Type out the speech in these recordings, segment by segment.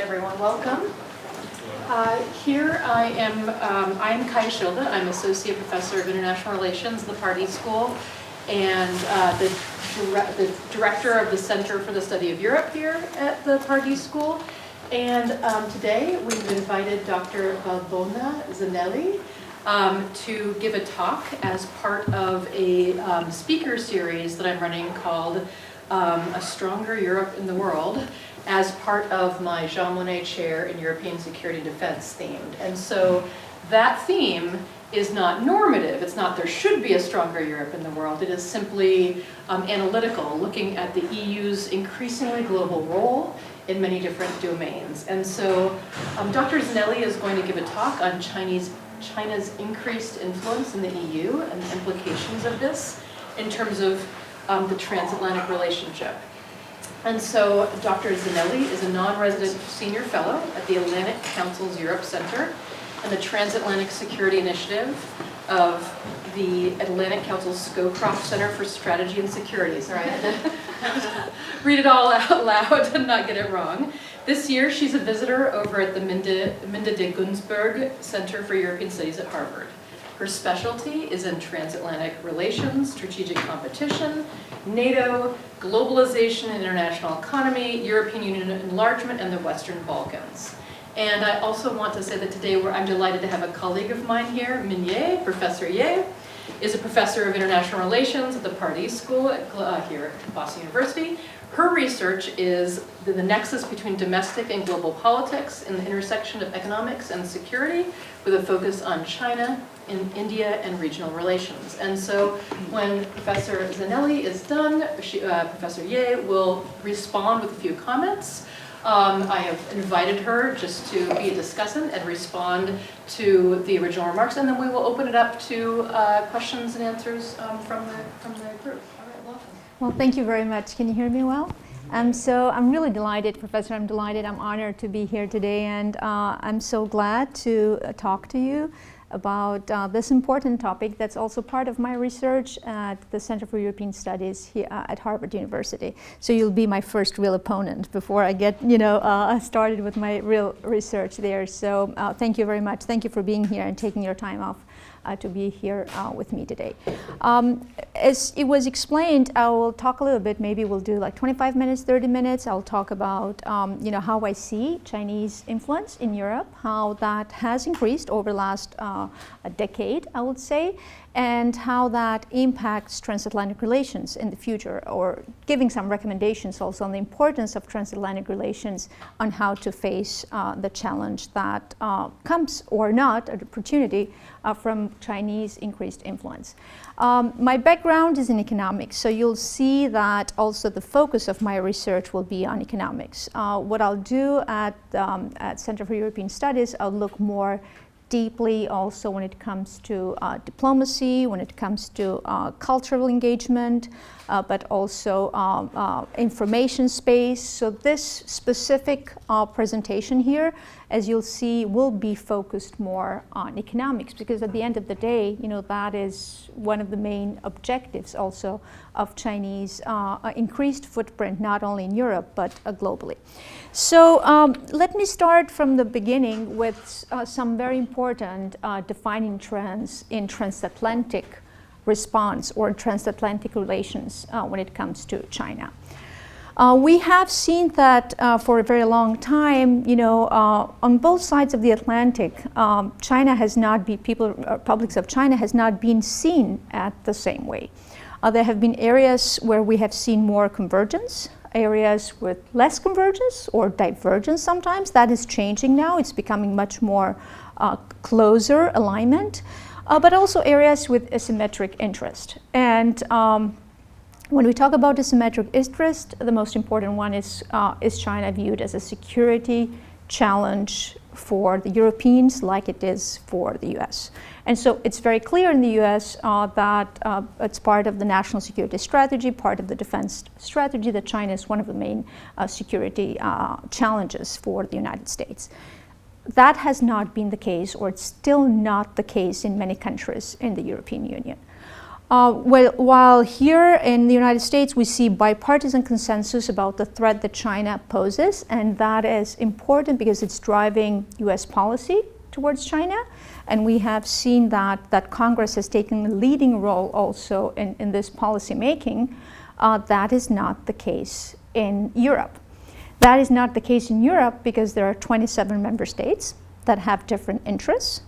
everyone. Welcome. Here I am Kaija Schilde. I'm Associate Professor of International Relations at the Pardee School and the Director of the Center for the Study of Europe here at the Pardee School. And today we've invited Dr. Valbona Zeneli to give a talk as part of a speaker series that I'm running called A Stronger Europe in the World, as part of my Jean Monnet Chair in European Security and Defense themed. And so that theme is not normative. It's not there should be a stronger Europe in the world. It is simply analytical, looking at the EU's increasingly global role in many different domains. And so Dr. Zeneli is going to give a talk on China's increased influence in the EU and the implications of this in terms of the transatlantic relationship. And so Dr. Zeneli is a non-resident senior fellow at the Atlantic Council's Europe Center and the Transatlantic Security Initiative of the Atlantic Council's Scowcroft Center for Strategy and Security. Sorry, I had to read it all out loud and not get it wrong. This year, she's a visitor over at the Minde de Gunsberg Center for European Studies at Harvard. Her specialty is in transatlantic relations, strategic competition, NATO, globalization and international economy, European Union enlargement, and the Western Balkans. And I also want to say that today I'm delighted to have a colleague of mine here, Min Ye. Professor Ye is a professor of international relations at the Pardee School here at Boston University. Her research is the nexus between domestic and global politics and the intersection of economics and security with a focus on China, in India, and regional relations. And so when Professor Zeneli is done, Professor Ye will respond with a few comments. I have invited her just to be a discussant and respond to the original remarks, and then we will open it up to questions and answers from the group. All right, welcome. Well, thank you very much. Can you hear me well? So I'm really delighted, Professor. I'm delighted. I'm honored to be here today, and I'm so glad to talk to you about this important topic that's also part of my research at the Center for European Studies here at Harvard University. So you'll be my first real opponent before I get, started with my real research there. So thank you very much. Thank you for being here and taking your time off to be here with me today. As it was explained, I will talk a little bit, maybe we'll do like 25 minutes, 30 minutes. I'll talk about how I see Chinese influence in Europe, how that has increased over the last a decade, I would say, and how that impacts transatlantic relations in the future, or giving some recommendations also on the importance of transatlantic relations on how to face the challenge that comes, or not, an opportunity from Chinese increased influence. My background is in economics, so you'll see that also the focus of my research will be on economics. What I'll do at Center for European Studies, I'll look more deeply also when it comes to diplomacy, when it comes to cultural engagement, but also information space. So this specific presentation here, as you'll see, will be focused more on economics, because at the end of the day, that is one of the main objectives also of Chinese increased footprint, not only in Europe, but globally. So let me start from the beginning with some very important defining trends in transatlantic response or transatlantic relations when it comes to China. We have seen that for a very long time, on both sides of the Atlantic, China has not been, publics of China has not been seen at the same way. There have been areas where we have seen more convergence, areas with less convergence or divergence sometimes. That is changing now. It's becoming much more closer alignment, but also areas with asymmetric interest. And when we talk about asymmetric interest, the most important one is China viewed as a security challenge for the Europeans like it is for the US. And so it's very clear in the US that it's part of the national security strategy, part of the defense strategy, that China is one of the main security challenges for the United States. That has not been the case, or it's still not the case in many countries in the European Union. While here in the United States we see bipartisan consensus about the threat that China poses, and that is important because it's driving US policy towards China, and we have seen that Congress has taken a leading role also in this policy making. That is not the case in Europe. That is not the case in Europe because there are 27 member states that have different interests.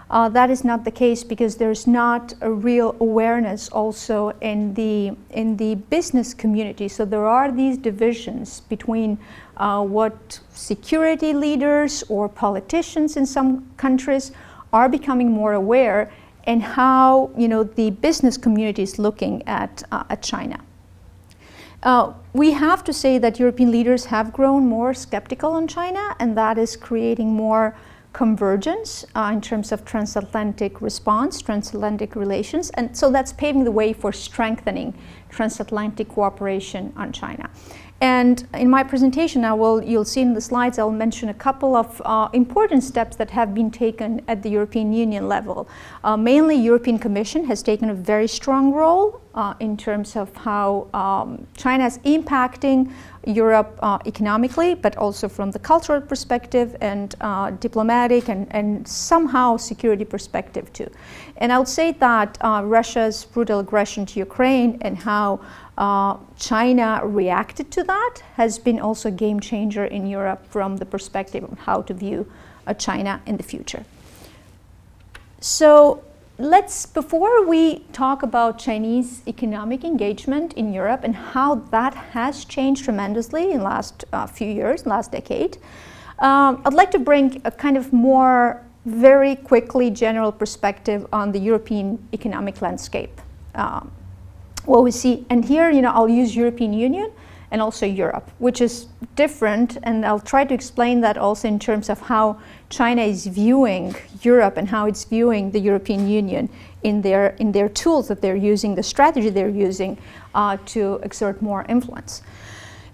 That is not the case because there's not a real awareness also in the business community. So there are these divisions between what security leaders or politicians in some countries are becoming more aware, and how the business community is looking at China. We have to say that European leaders have grown more skeptical on China, and that is creating more convergence in terms of transatlantic response, transatlantic relations, and so that's paving the way for strengthening transatlantic cooperation on China. And in my presentation, you'll see in the slides, I'll mention a couple of important steps that have been taken at the European Union level. Mainly, European Commission has taken a very strong role in terms of how China is impacting Europe economically, but also from the cultural perspective and diplomatic and somehow security perspective too. And I would say that Russia's brutal aggression to Ukraine and how China reacted to that has been also a game changer in Europe from the perspective of how to view China in the future. So before we talk about Chinese economic engagement in Europe and how that has changed tremendously in the last few years, last decade, I'd like to bring a kind of more very quickly general perspective on the European economic landscape. What we see, and here I'll use European Union and also Europe, which is different, and I'll try to explain that also in terms of how China is viewing Europe and how it's viewing the European Union in their tools that they're using, the strategy they're using to exert more influence.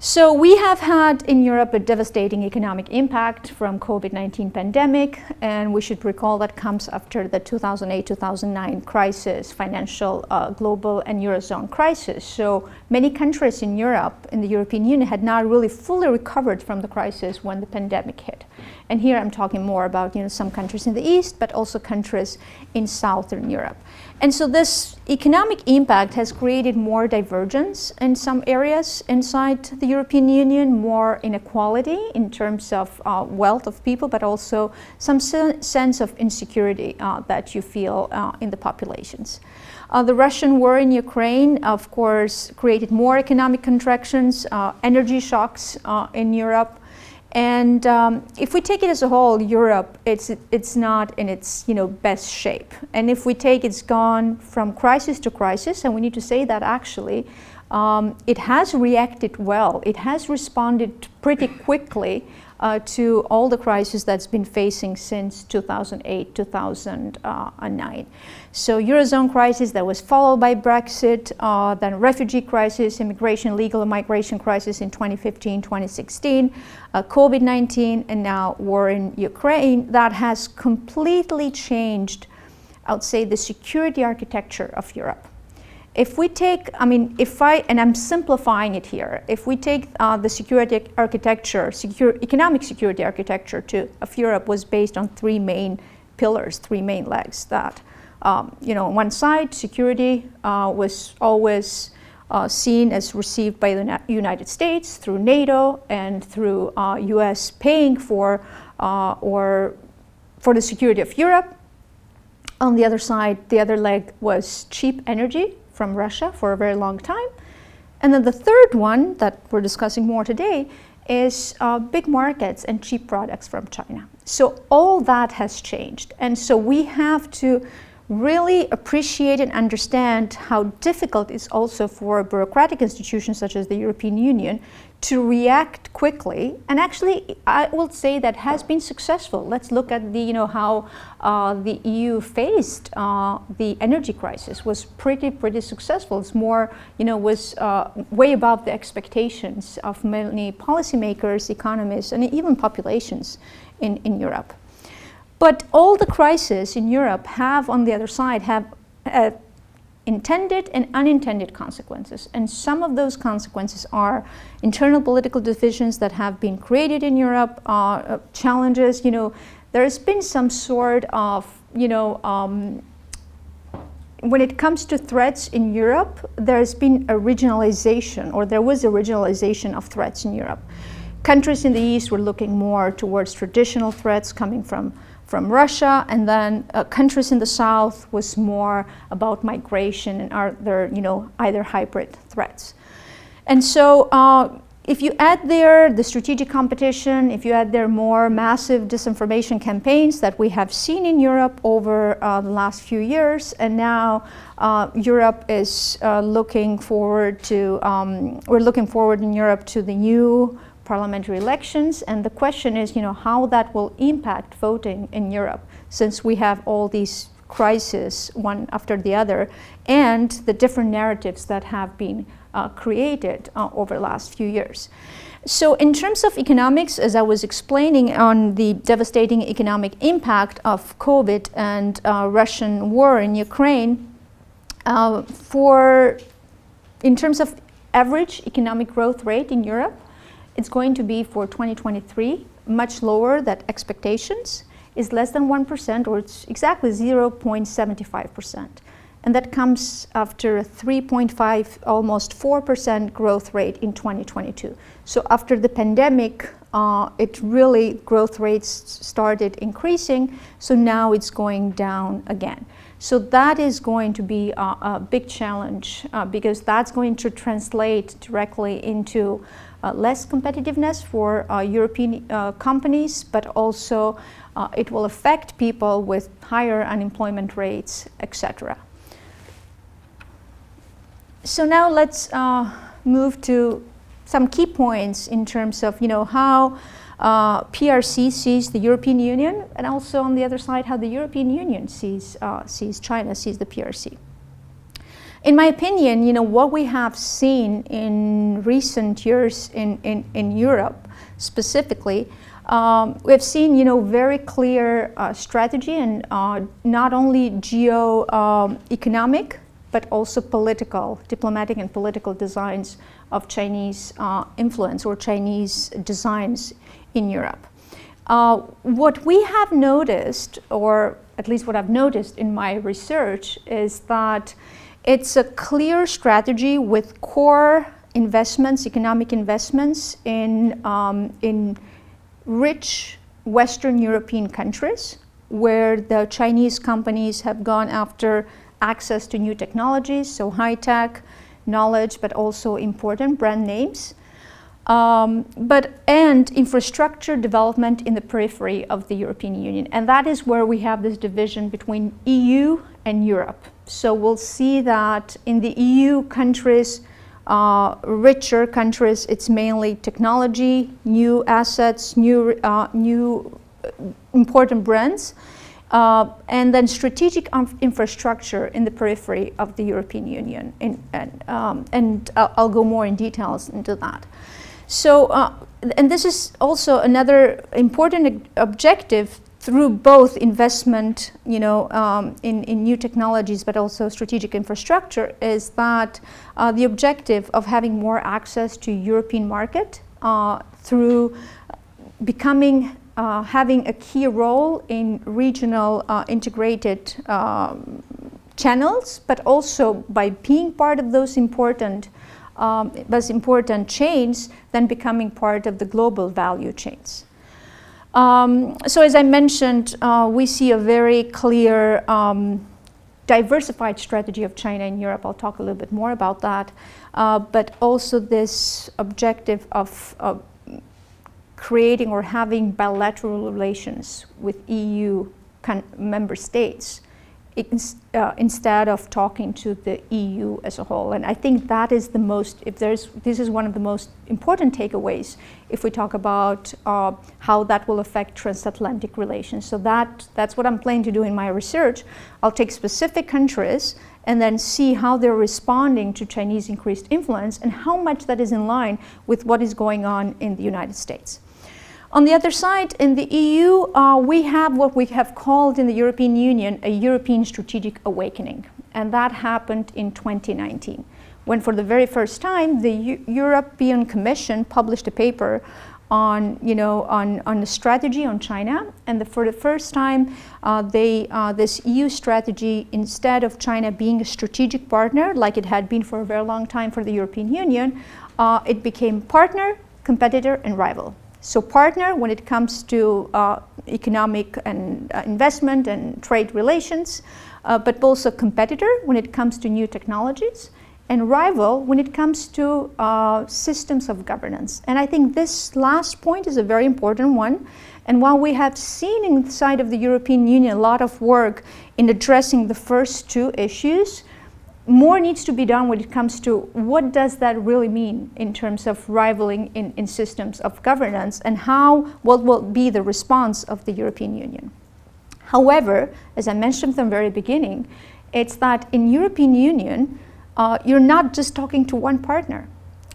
So we have had in Europe a devastating economic impact from COVID-19 pandemic, and we should recall that comes after the 2008-2009 crisis, financial global and Eurozone crisis. So many countries in Europe, in the European Union, had not really fully recovered from the crisis when the pandemic hit. And here I'm talking more about some countries in the East, but also countries in Southern Europe. And so this economic impact has created more divergence in some areas inside the European Union, more inequality in terms of wealth of people, but also some sense of insecurity that you feel in the populations. The Russian war in Ukraine, of course, created more economic contractions, energy shocks in Europe. And if we take it as a whole, Europe, it's not in its best shape. And if we take it's gone from crisis to crisis, and we need to say that actually, it has reacted well. It has responded pretty quickly to all the crises that's been facing since 2008, 2009. So Eurozone crisis that was followed by Brexit, then refugee crisis, immigration, legal migration crisis in 2015, 2016, COVID-19, and now war in Ukraine. That has completely changed, I would say, the security architecture of Europe. If we take, and I'm simplifying it here, if we take the security architecture, economic security architecture of Europe was based on three main pillars, three main legs. That, on one side, security was always seen as received by the United States through NATO and through US paying for the security of Europe. On the other side, the other leg was cheap energy from Russia for a very long time. And then the third one that we're discussing more today is big markets and cheap products from China. So all that has changed. And so we have to really appreciate and understand how difficult it is also for bureaucratic institutions such as the European Union to react quickly. And actually, I will say that has been successful. Let's look at how the EU faced the energy crisis. Was pretty successful. It's more, was way above the expectations of many policymakers, economists, and even populations in Europe. But all the crises in Europe have, on the other side, have intended and unintended consequences. And some of those consequences are internal political divisions that have been created in Europe, challenges. There has been some sort of, when it comes to threats in Europe, there has been a regionalization, or there was a regionalization of threats in Europe. Countries in the East were looking more towards traditional threats coming from Russia, and then countries in the South was more about migration and are there, either hybrid threats. And so if you add there the strategic competition, if you add there more massive disinformation campaigns that we have seen in Europe over the last few years, and now Europe is looking forward to, we're looking forward in Europe to the new parliamentary elections, and the question is, how that will impact voting in Europe, since we have all these crises one after the other, and the different narratives that have been created over the last few years. So in terms of economics, as I was explaining on the devastating economic impact of COVID and Russian war in Ukraine, in terms of average economic growth rate in Europe, it's going to be for 2023 much lower than expectations, is less than 1%, or it's exactly 0.75%. And that comes after a 3.5, almost 4% growth rate in 2022. So after the pandemic, growth rates started increasing, so now it's going down again. So that is going to be a big challenge because that's going to translate directly into less competitiveness for European companies, but also it will affect people with higher unemployment rates, etc. So now let's move to some key points in terms of how PRC sees the European Union, and also on the other side how the European Union sees China, sees the PRC. In my opinion, what we have seen in recent years in Europe specifically, we've seen very clear strategy and not only geo-economic but also political, diplomatic and political designs of Chinese influence or Chinese designs in Europe. What we have noticed, or at least what I've noticed in my research, is that it's a clear strategy with core investments, economic investments in rich Western European countries, where the Chinese companies have gone after access to new technologies, so high-tech knowledge, but also important brand names, and infrastructure development in the periphery of the European Union. And that is where we have this division between EU and Europe. So we'll see that in the EU countries, richer countries, it's mainly technology, new assets, new important brands, and then strategic infrastructure in the periphery of the European Union. And I'll go more in details into that. So, and this is also another important objective through both investment, in new technologies, but also strategic infrastructure, is that the objective of having more access to European market through becoming having a key role in regional integrated channels, but also by being part of those important chains, then becoming part of the global value chains. So as I mentioned, we see a very clear diversified strategy of China in Europe. I'll talk a little bit more about that, but also this objective of creating or having bilateral relations with EU member states instead of talking to the EU as a whole. And I think that is this is one of the most important takeaways if we talk about how that will affect transatlantic relations. So that's what I'm planning to do in my research. I'll take specific countries and then see how they're responding to Chinese increased influence and how much that is in line with what is going on in the United States. On the other side, in the EU, we have what we have called in the European Union a European strategic awakening. And that happened in 2019, when for the very first time, the European Commission published a paper on the strategy on China, and for the first time, this EU strategy, instead of China being a strategic partner like it had been for a very long time for the European Union, it became partner, competitor, and rival. So partner when it comes to economic and investment and trade relations, but also competitor when it comes to new technologies, and rival when it comes to systems of governance. And I think this last point is a very important one. And while we have seen inside of the European Union a lot of work in addressing the first two issues, more needs to be done when it comes to what does that really mean in terms of rivaling in systems of governance, and what will be the response of the European Union. However, as I mentioned from the very beginning, it's that in European Union, you're not just talking to one partner,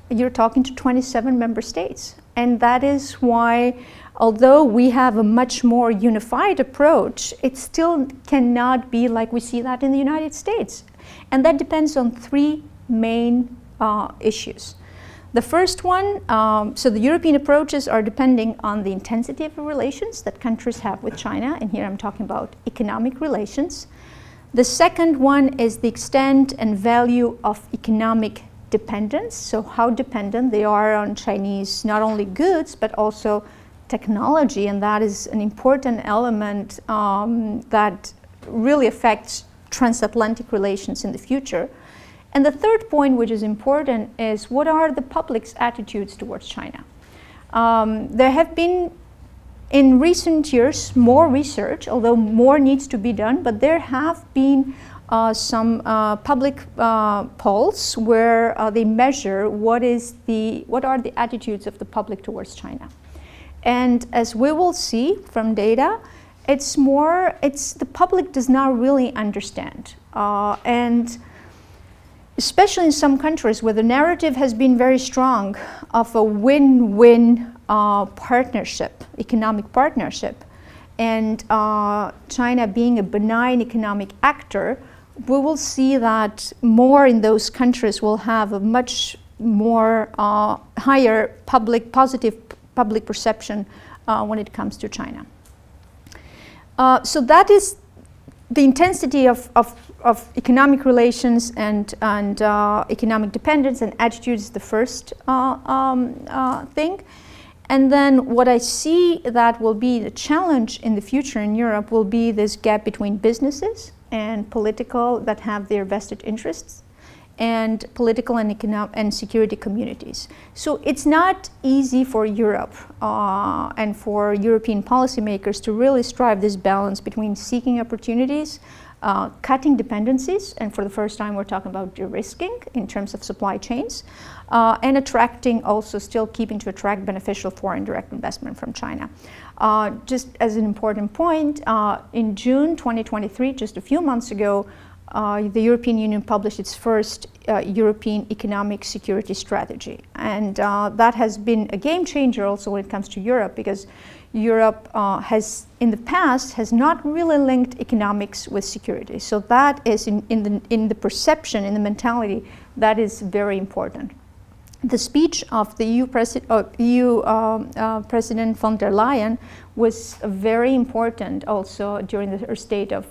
you're talking to 27 member states. And that is why, although we have a much more unified approach, it still cannot be like we see that in the United States. And that depends on three main issues. The first one, so the European approaches are depending on the intensity of the relations that countries have with China, and here I'm talking about economic relations. The second one is the extent and value of economic dependence, so how dependent they are on Chinese, not only goods, but also technology, and that is an important element that really affects transatlantic relations in the future. And the third point, which is important, is what are the public's attitudes towards China? There have been, in recent years, more research, although more needs to be done, but there have been some public polls where they measure what are the attitudes of the public towards China. And as we will see from data, the public does not really understand. And especially in some countries where the narrative has been very strong of a win-win partnership, economic partnership, and China being a benign economic actor, we will see that more in those countries will have a much more higher positive public perception when it comes to China. So that is the intensity of economic relations and economic dependence and attitudes is the first thing. And then what I see that will be the challenge in the future in Europe will be this gap between businesses and political that have their vested interests and political and economic and security communities. So it's not easy for Europe and for European policymakers to really strive this balance between seeking opportunities, cutting dependencies, and for the first time we're talking about de-risking in terms of supply chains, and attracting, also still keeping to attract beneficial foreign direct investment from China. Just as an important point, in June 2023, just a few months ago, the European Union published its first European economic security strategy. And that has been a game changer also when it comes to Europe, because Europe has, in the past, has not really linked economics with security. So that is in the perception, in the mentality, that is very important. The speech of the EU President von der Leyen was very important also during her State of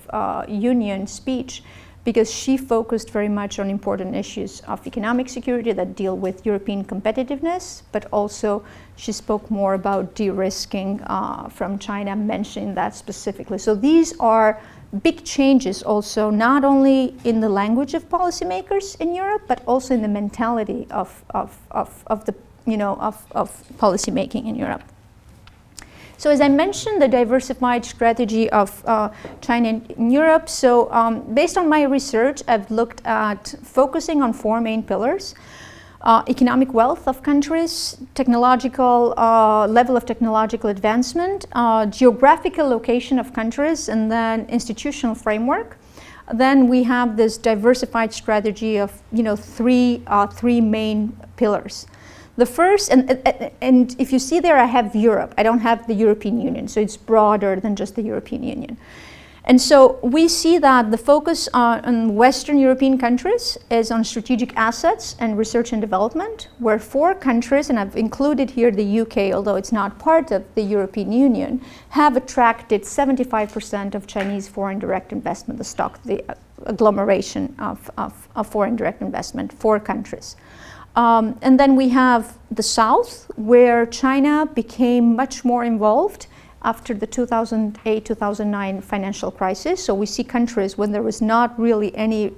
Union speech, because she focused very much on important issues of economic security that deal with European competitiveness, but also she spoke more about de-risking from China, mentioning that specifically. So these are big changes also, not only in the language of policymakers in Europe, but also in the mentality of policymaking in Europe. So as I mentioned, the diversified strategy of China in Europe. So based on my research, I've looked at focusing on four main pillars: economic wealth of countries, technological level of technological advancement, geographical location of countries, and then institutional framework. Then we have this diversified strategy of three main pillars. The first, and if you see there, I have Europe. I don't have the European Union, so it's broader than just the European Union. And so we see that the focus on Western European countries is on strategic assets and research and development, where 4 countries, and I've included here the UK, although it's not part of the European Union, have attracted 75% of Chinese foreign direct investment, the stock, the agglomeration of foreign direct investment, 4 countries. And then we have the South, where China became much more involved after the 2008-2009 financial crisis. So we see countries when there was not really any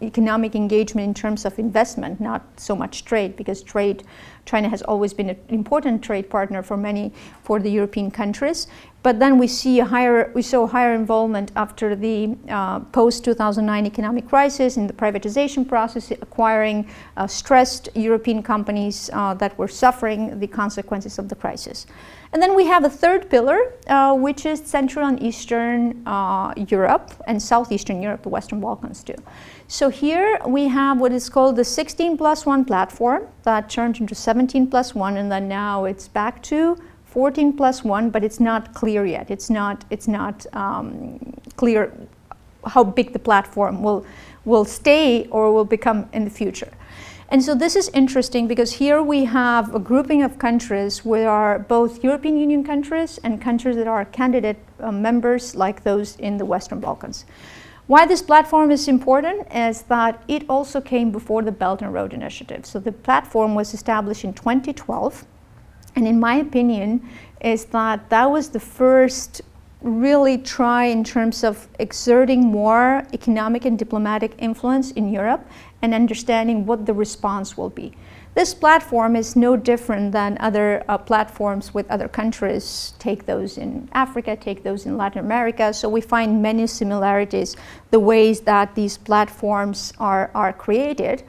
economic engagement in terms of investment, not so much trade, because China has always been an important trade partner for the European countries. But then we saw higher involvement after the post-2009 economic crisis in the privatization process, acquiring stressed European companies that were suffering the consequences of the crisis. And then we have a third pillar, which is Central and Eastern Europe and Southeastern Europe, the Western Balkans too. So here we have what is called the 16+1 platform that turned into 17+1, and then now it's back to 14+1, but it's not clear yet. It's not clear how big the platform will stay or will become in the future. And so this is interesting because here we have a grouping of countries where are both European Union countries and countries that are candidate members like those in the Western Balkans. Why this platform is important is that it also came before the Belt and Road Initiative. So the platform was established in 2012, and in my opinion is that that was the first really try in terms of exerting more economic and diplomatic influence in Europe and understanding what the response will be. This platform is no different than other platforms with other countries. Take those in Africa, take those in Latin America. So we find many similarities, the ways that these platforms are created.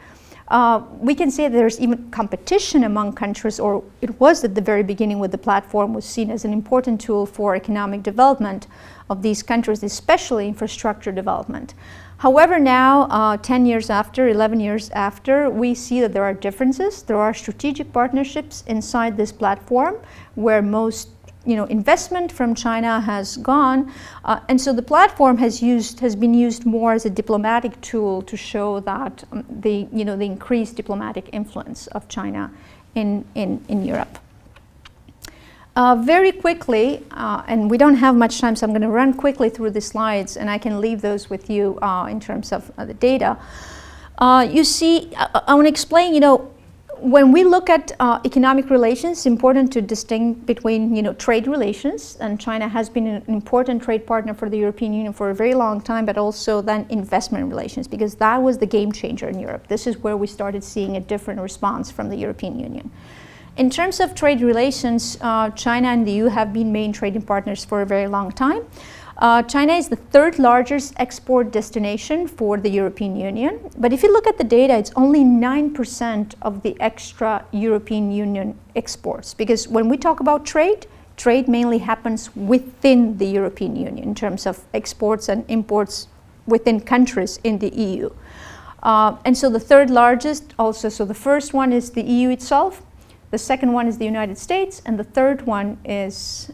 We can say there's even competition among countries, or it was at the very beginning when the platform was seen as an important tool for economic development of these countries, especially infrastructure development. However, now, 10 years after, 11 years after, we see that there are differences. There are strategic partnerships inside this platform where most investment from China has gone, and so the platform has been used more as a diplomatic tool to show that the increased diplomatic influence of China in Europe. Very quickly, and we don't have much time, so I'm going to run quickly through the slides, and I can leave those with you in terms of the data. You see, I want to explain, when we look at economic relations, it's important to distinguish between trade relations, and China has been an important trade partner for the European Union for a very long time, but also then investment relations, because that was the game changer in Europe. This is where we started seeing a different response from the European Union. In terms of trade relations, China and the EU have been main trading partners for a very long time. China is the 3rd largest export destination for the European Union. But if you look at the data, it's only 9% of the extra European Union exports. Because when we talk about trade, trade mainly happens within the European Union in terms of exports and imports within countries in the EU. And so the 3rd largest also, so the first one is the EU itself, the second one is the United States, and the third one is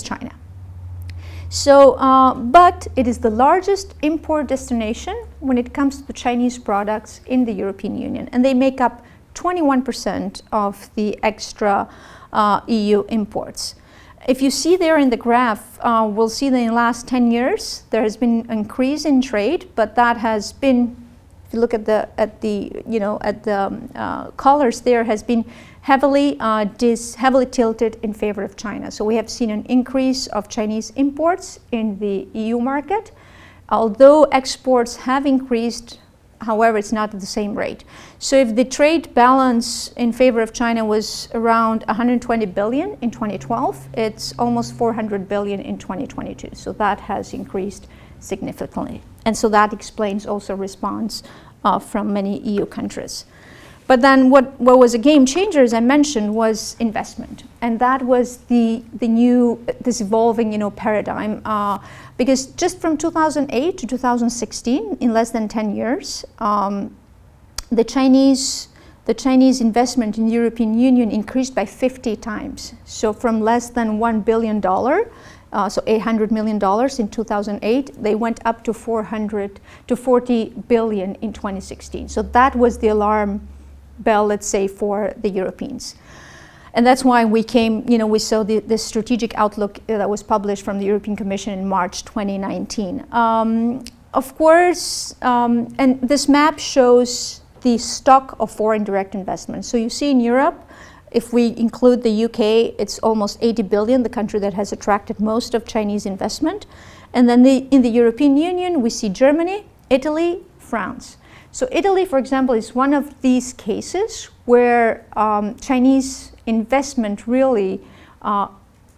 China. So, but it is the largest import destination when it comes to the Chinese products in the European Union, and they make up 21% of the extra EU imports. If you see there in the graph, we'll see that in the last 10 years there has been an increase in trade, but that has been, if you look at the colors there, has been heavily tilted in favor of China. So we have seen an increase of Chinese imports in the EU market, although exports have increased. However, it's not at the same rate. So if the trade balance in favor of China was around 120 billion in 2012, it's almost 400 billion in 2022. So that has increased significantly. And so that explains also response from many EU countries. But then what was a game changer, as I mentioned, was investment. And that was this evolving evolving because just from 2008 to 2016, in less than 10 years, the Chinese investment in the European Union increased by 50 times. So from less than $1 billion so $800 million in 2008. They went up to 40 billion in 2016. So that was the alarm bell, let's say, for the Europeans. And that's why we we saw the strategic outlook that was published from the European Commission in March 2019. Of course, and this map shows the stock of foreign direct investment. So you see in Europe, if we include the UK, it's almost 80 billion, the country that has attracted most of Chinese investment. And then in the European Union, we see Germany, Italy, France. So Italy, for example, is one of these cases where Chinese investment really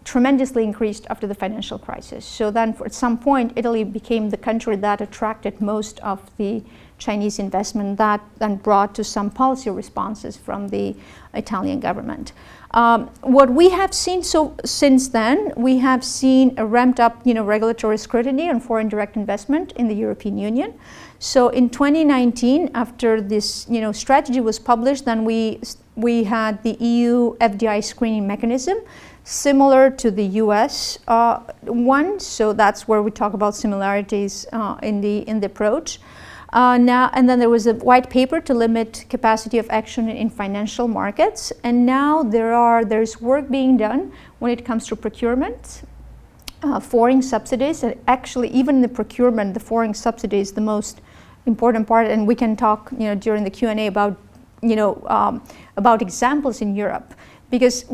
tremendously increased after the financial crisis. So then at some point, Italy became the country that attracted most of the Chinese investment. That then brought to some policy responses from the Italian government. What we have seen since then, we have seen a ramped up regulatory scrutiny on foreign direct investment in the European Union. So in 2019, after this strategy was published, then we had the EU FDI screening mechanism, similar to the US one. So that's where we talk about similarities in the approach. Now and then there was a white paper to limit capacity of action in financial markets, and now there's work being done when it comes to procurement, foreign subsidies, and actually even in the procurement, the foreign subsidy is the most important part, and we can talk during the Q&A about examples in Europe, because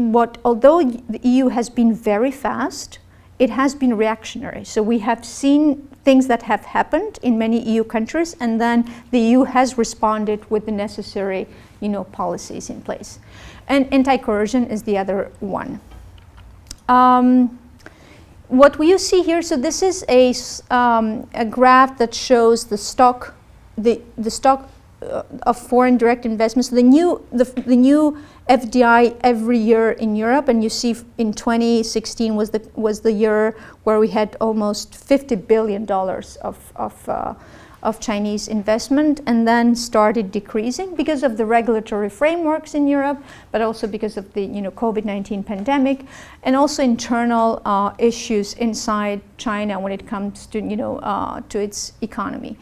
although the EU has been very fast, it has been reactionary. So we have seen things that have happened in many EU countries, and then the EU has responded with the necessary, policies in place. And anti-coercion is the other one. What you see here, so this is a graph that shows the stock of foreign direct investments. So the new FDI every year in Europe, and you see in 2016 was the year where we had almost $50 billion of Chinese investment, and then started decreasing because of the regulatory frameworks in Europe, but also because of the COVID-19 pandemic, and also internal issues inside China when it comes to to its economy.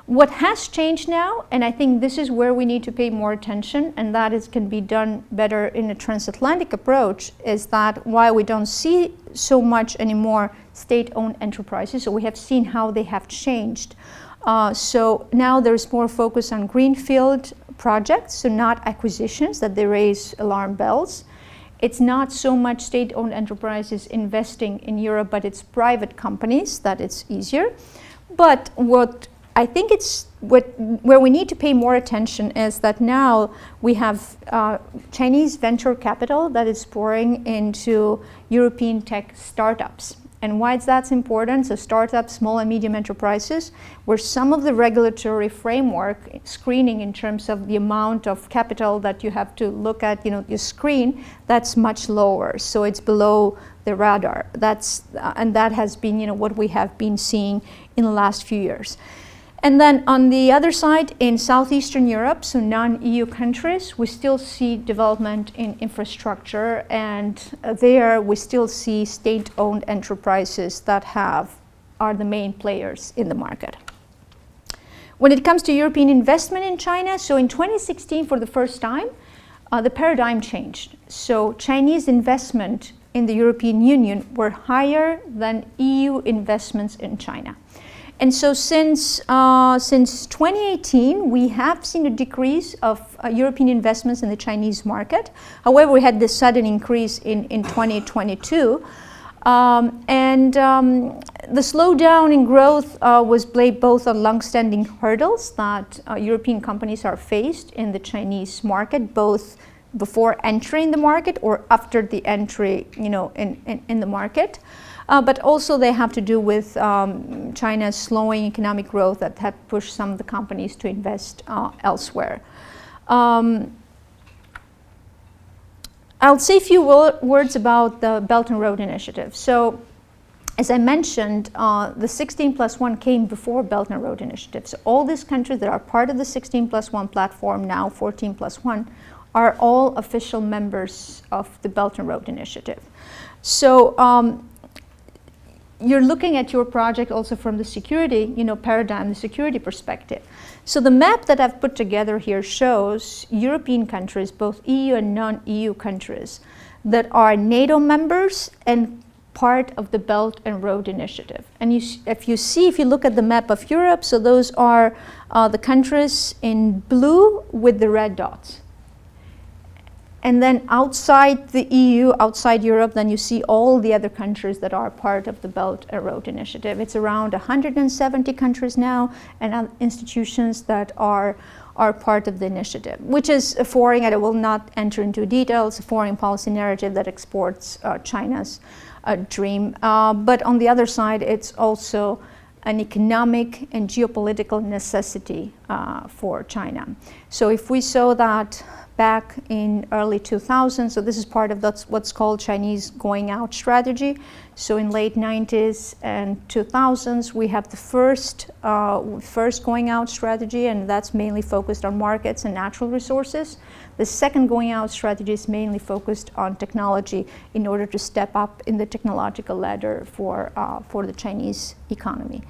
What has changed now, and I think this is where we need to pay more attention, and that can be done better in a transatlantic approach, is that while we don't see so much anymore state-owned enterprises, so we have seen how they have changed. So now there's more focus on greenfield projects, so not acquisitions, that they raise alarm bells. It's not so much state-owned enterprises investing in Europe, but it's private companies that it's easier. But what I think where we need to pay more attention is that now we have Chinese venture capital that is pouring into European tech startups. And why that's important? So startups, small and medium enterprises, where some of the regulatory framework screening in terms of the amount of capital that you have to look at, you screen, that's much lower. So it's below the radar. And that has been, what we have been seeing in the last few years. And then on the other side, in Southeastern Europe, so non-EU countries, we still see development in infrastructure, and there we still see state-owned enterprises that are the main players in the market. When it comes to European investment in China, so in 2016, for the first time, the paradigm changed. So Chinese investment in the European Union were higher than EU investments in China. And so since 2018, we have seen a decrease of European investments in the Chinese market. However, we had this sudden increase in 2022. The slowdown in growth was blamed both on long-standing hurdles that European companies are faced in the Chinese market, both before entering the market or after the entry, in the market. But also they have to do with China's slowing economic growth that have pushed some of the companies to invest elsewhere. I'll say a few words about the Belt and Road Initiative. So, as I mentioned, the 16+1 came before Belt and Road Initiative. So all these countries that are part of the 16+1 platform, now 14+1, are all official members of the Belt and Road Initiative. So you're looking at your project also from the security, paradigm, the security perspective. So the map that I've put together here shows European countries, both EU and non-EU countries, that are NATO members and part of the Belt and Road Initiative. And if you look at the map of Europe, so those are the countries in blue with the red dots. And then outside the EU, outside Europe, then you see all the other countries that are part of the Belt and Road Initiative. It's around 170 countries now, and institutions that are part of the initiative, which is a foreign, and I will not enter into details, a foreign policy narrative that exports China's dream. But on the other side, it's also an economic and geopolitical necessity for China. So if we saw that back in early 2000s, so this is part of what's called Chinese going out strategy. So in late 90s and 2000s, we have the first going out strategy, and that's mainly focused on markets and natural resources. The second going out strategy is mainly focused on technology in order to step up in the technological ladder for the Chinese economy.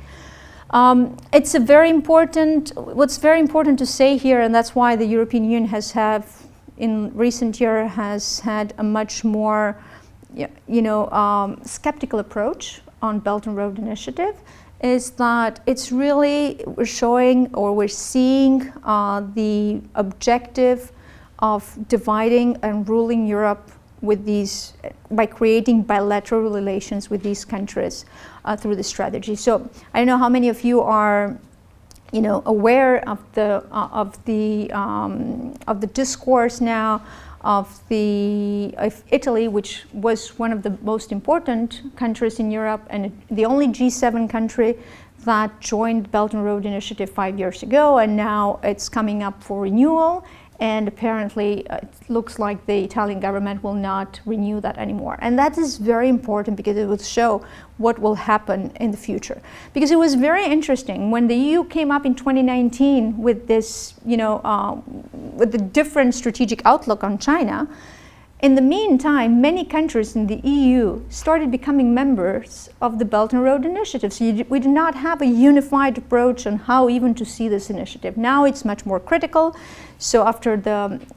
It's what's very important to say here, and that's why the European Union in recent years has had a much more skeptical approach on Belt and Road Initiative, is that it's really, we're seeing the objective of dividing and ruling Europe by creating bilateral relations with these countries through the strategy. So I don't know how many of you are aware of the discourse now of Italy, which was one of the most important countries in Europe and the only G7 country that joined Belt and Road Initiative 5 years ago, and now it's coming up for renewal. And apparently it looks like the Italian government will not renew that anymore. And that is very important because it will show what will happen in the future. Because it was very interesting when the EU came up in 2019 with this, with the different strategic outlook on China. In the meantime, many countries in the EU started becoming members of the Belt and Road Initiative. So we do not have a unified approach on how even to see this initiative. Now it's much more critical. So after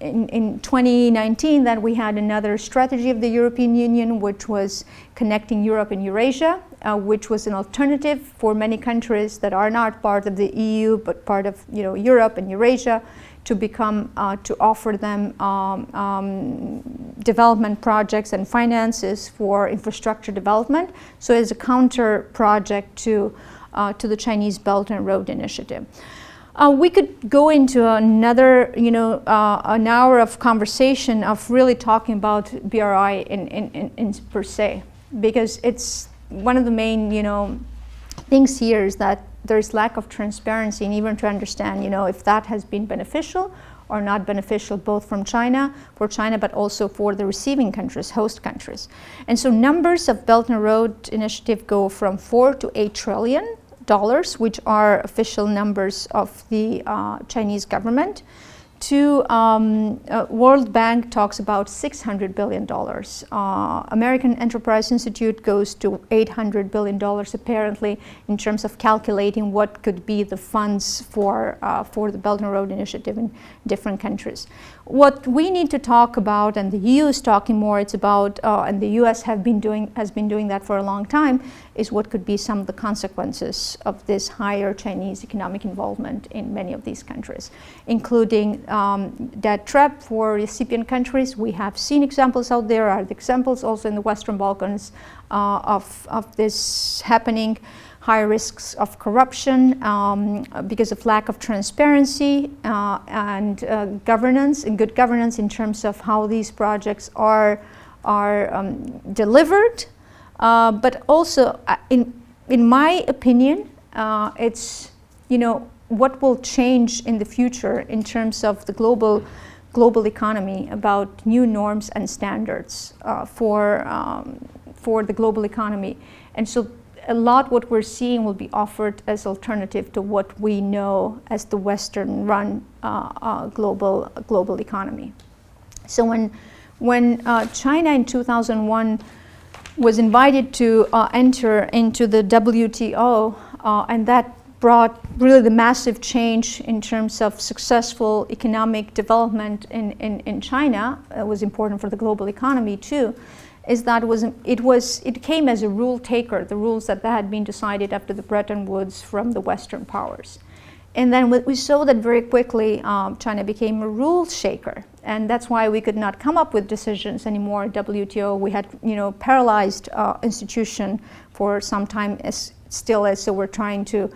in 2019, then we had another strategy of the European Union, which was connecting Europe and Eurasia, which was an alternative for many countries that are not part of the EU, but part of Europe and Eurasia, to offer them development projects and finances for infrastructure development. So as a counter project to the Chinese Belt and Road Initiative. We could go into another, an hour of conversation of really talking about BRI in per se, because it's one of the main, things here is that there's lack of transparency, and even to understand, if that has been beneficial or not beneficial, both for China, but also for the receiving countries, host countries. And so numbers of Belt and Road Initiative go from $4 to $8 trillion, which are official numbers of the Chinese government, to World Bank talks about $600 billion. American Enterprise Institute goes to $800 billion apparently in terms of calculating what could be the funds for the Belt and Road Initiative in different countries. What we need to talk about, and the EU is talking more, it's about, and the US has been doing that for a long time, is what could be some of the consequences of this higher Chinese economic involvement in many of these countries, including debt trap for recipient countries. We have seen examples out there, are the examples also in the Western Balkans of this happening. High risks of corruption because of lack of transparency and governance, and good governance in terms of how these projects are delivered. But also, in my opinion, it's what will change in the future in terms of the global economy, about new norms and standards for the global economy, and so. A lot what we're seeing will be offered as alternative to what we know as the Western-run global economy. So when China in 2001, was invited to enter into the WTO, and that brought really the massive change in terms of successful economic development in China. It was important for the global economy too, is that it came as a rule taker, the rules that had been decided after the Bretton Woods from the Western powers. And then we saw that very quickly China became a rule shaker, and that's why we could not come up with decisions anymore at WTO. We had, paralyzed institution for some time, so we're trying to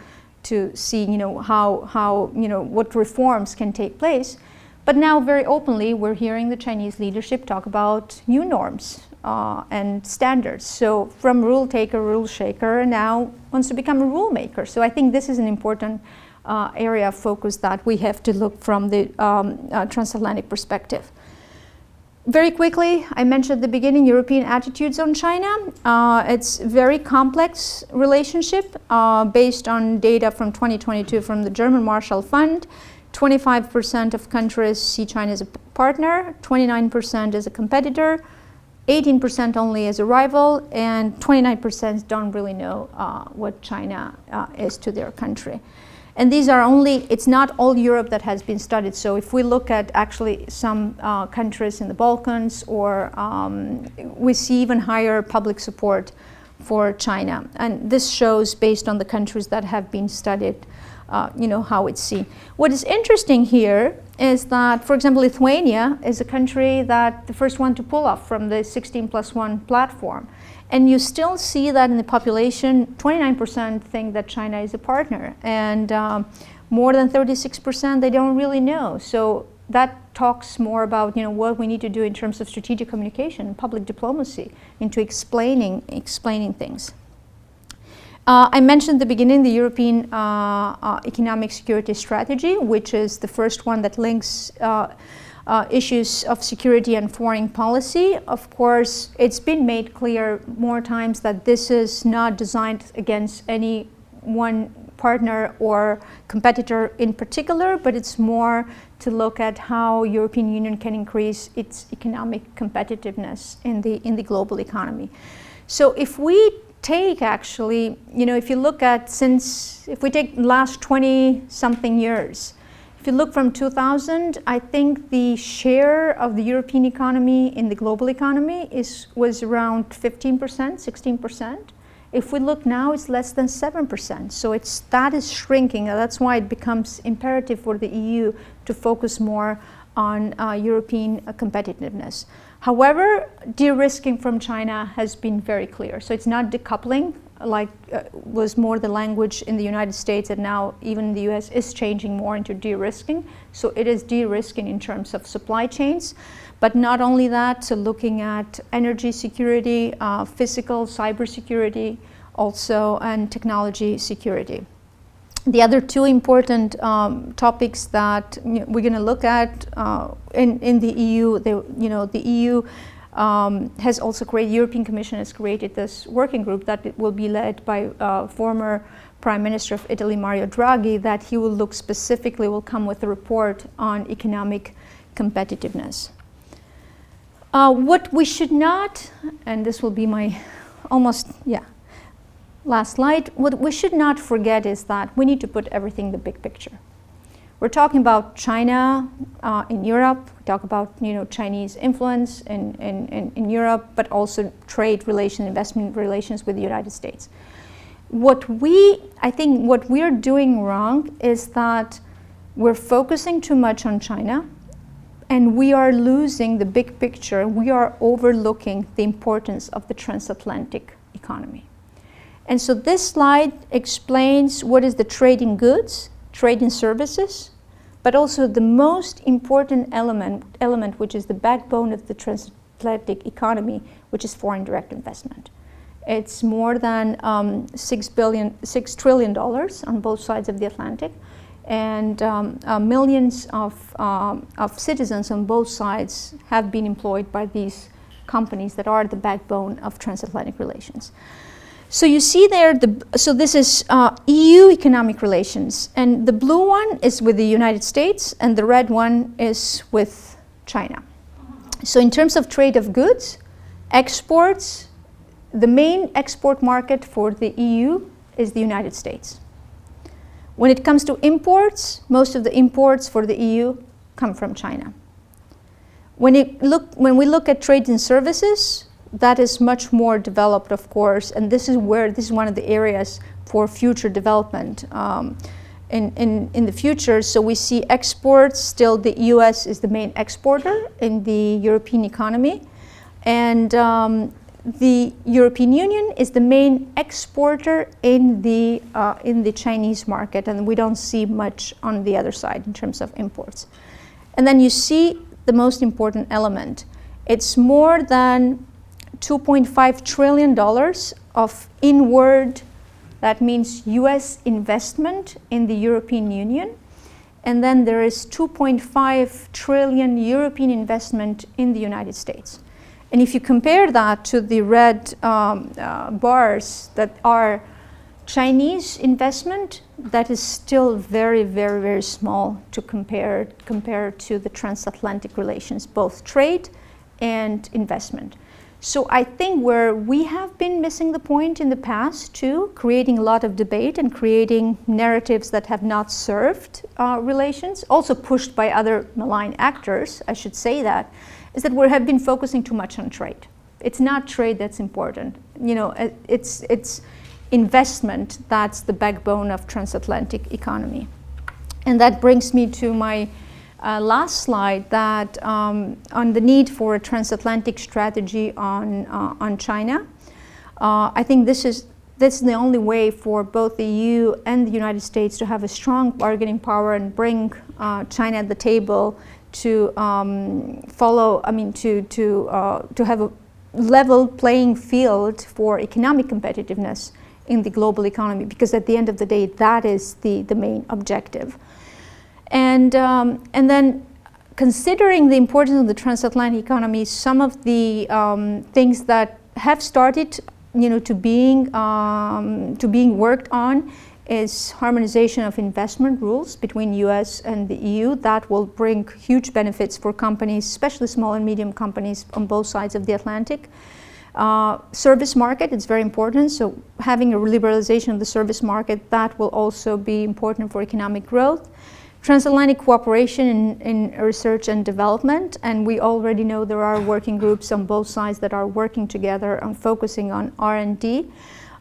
see, how what reforms can take place. But now very openly we're hearing the Chinese leadership talk about new norms and standards. So from rule taker, rule shaker, now wants to become a rule maker. So I think this is an important area of focus that we have to look from the transatlantic perspective. Very quickly, I mentioned at the beginning European attitudes on China. It's a very complex relationship based on data from 2022 from the German Marshall Fund. 25% of countries see China as a partner, 29% as a competitor, 18% only as a rival, and 29% don't really know what China is to their country. And these are it's not all Europe that has been studied. So if we look at actually some countries in the Balkans, or we see even higher public support for China. And this shows based on the countries that have been studied, how it's seen. What is interesting here is that, for example, Lithuania is a country that the first one to pull off from the 16+1 platform. And you still see that in the population, 29% think that China is a partner, and more than 36% they don't really know. So that talks more about what we need to do in terms of strategic communication and public diplomacy into explaining things. I mentioned at the beginning the European Economic Security Strategy, which is the first one that links issues of security and foreign policy. Of course, it's been made clear more times that this is not designed against any one partner or competitor in particular, but it's more to look at how European Union can increase its economic competitiveness in the global economy. So if we take actually, if you look at if we take the last 20-something years, if you look from 2000, I think the share of the European economy in the global economy was around 15%, 16%. If we look now, it's less than 7%. So that is shrinking. And that's why it becomes imperative for the EU to focus more on European competitiveness. However, de-risking from China has been very clear. So it's not decoupling, like was more the language in the United States, and now even the US is changing more into de-risking. So it is de-risking in terms of supply chains, but not only that, so looking at energy security, physical cybersecurity also, and technology security. The other two important topics that we're going to look at in the EU, the EU has also created, European Commission has created this working group that will be led by former Prime Minister of Italy, Mario Draghi, that he will look specifically, will come with a report on economic competitiveness. What we should not, and this will be my last slide, what we should not forget is that we need to put everything in the big picture. We're talking about China in Europe, we talk about Chinese influence in Europe, but also trade relations, investment relations with the United States. I think what we're doing wrong is that we're focusing too much on China, and we are losing the big picture. We are overlooking the importance of the transatlantic economy. And so this slide explains what is the trade in goods, trade in services, but also the most important element which is the backbone of the transatlantic economy, which is foreign direct investment. It's more than $6 trillion on both sides of the Atlantic, and millions of citizens on both sides have been employed by these companies that are the backbone of transatlantic relations. So you see there, so this is EU economic relations, and the blue one is with the United States, and the red one is with China. So in terms of trade of goods, exports, the main export market for the EU is the United States. When it comes to imports, most of the imports for the EU come from China. When we look at trade and services, that is much more developed, of course, and this is one of the areas for future development in the future. So we see exports, still the US is the main exporter in the European economy, and the European Union is the main exporter in the Chinese market, and we don't see much on the other side in terms of imports. And then you see the most important element. It's more than $2.5 trillion of inward, that means US investment in the European Union. And then there is 2.5 trillion European investment in the United States. And if you compare that to the red bars that are Chinese investment, that is still very, very, very small to compare to the transatlantic relations, both trade and investment. So I think where we have been missing the point in the past too, creating a lot of debate and creating narratives that have not served relations, also pushed by other malign actors, I should say that, is that we have been focusing too much on trade. It's not trade that's important. You know, it's investment that's the backbone of transatlantic economy. And that brings me to my last slide, that on the need for a transatlantic strategy on China. I think this is the only way for both the EU and the United States to have a strong bargaining power and bring China at the table to to have a level playing field for economic competitiveness in the global economy, because at the end of the day, that is the main objective. And then considering the importance of the transatlantic economy, some of the things that have started, to being worked on is harmonization of investment rules between US and the EU. That will bring huge benefits for companies, especially small and medium companies on both sides of the Atlantic. Service market, it's very important. So having a liberalization of the service market, that will also be important for economic growth. Transatlantic cooperation in research and development, and we already know there are working groups on both sides that are working together on focusing on R&D,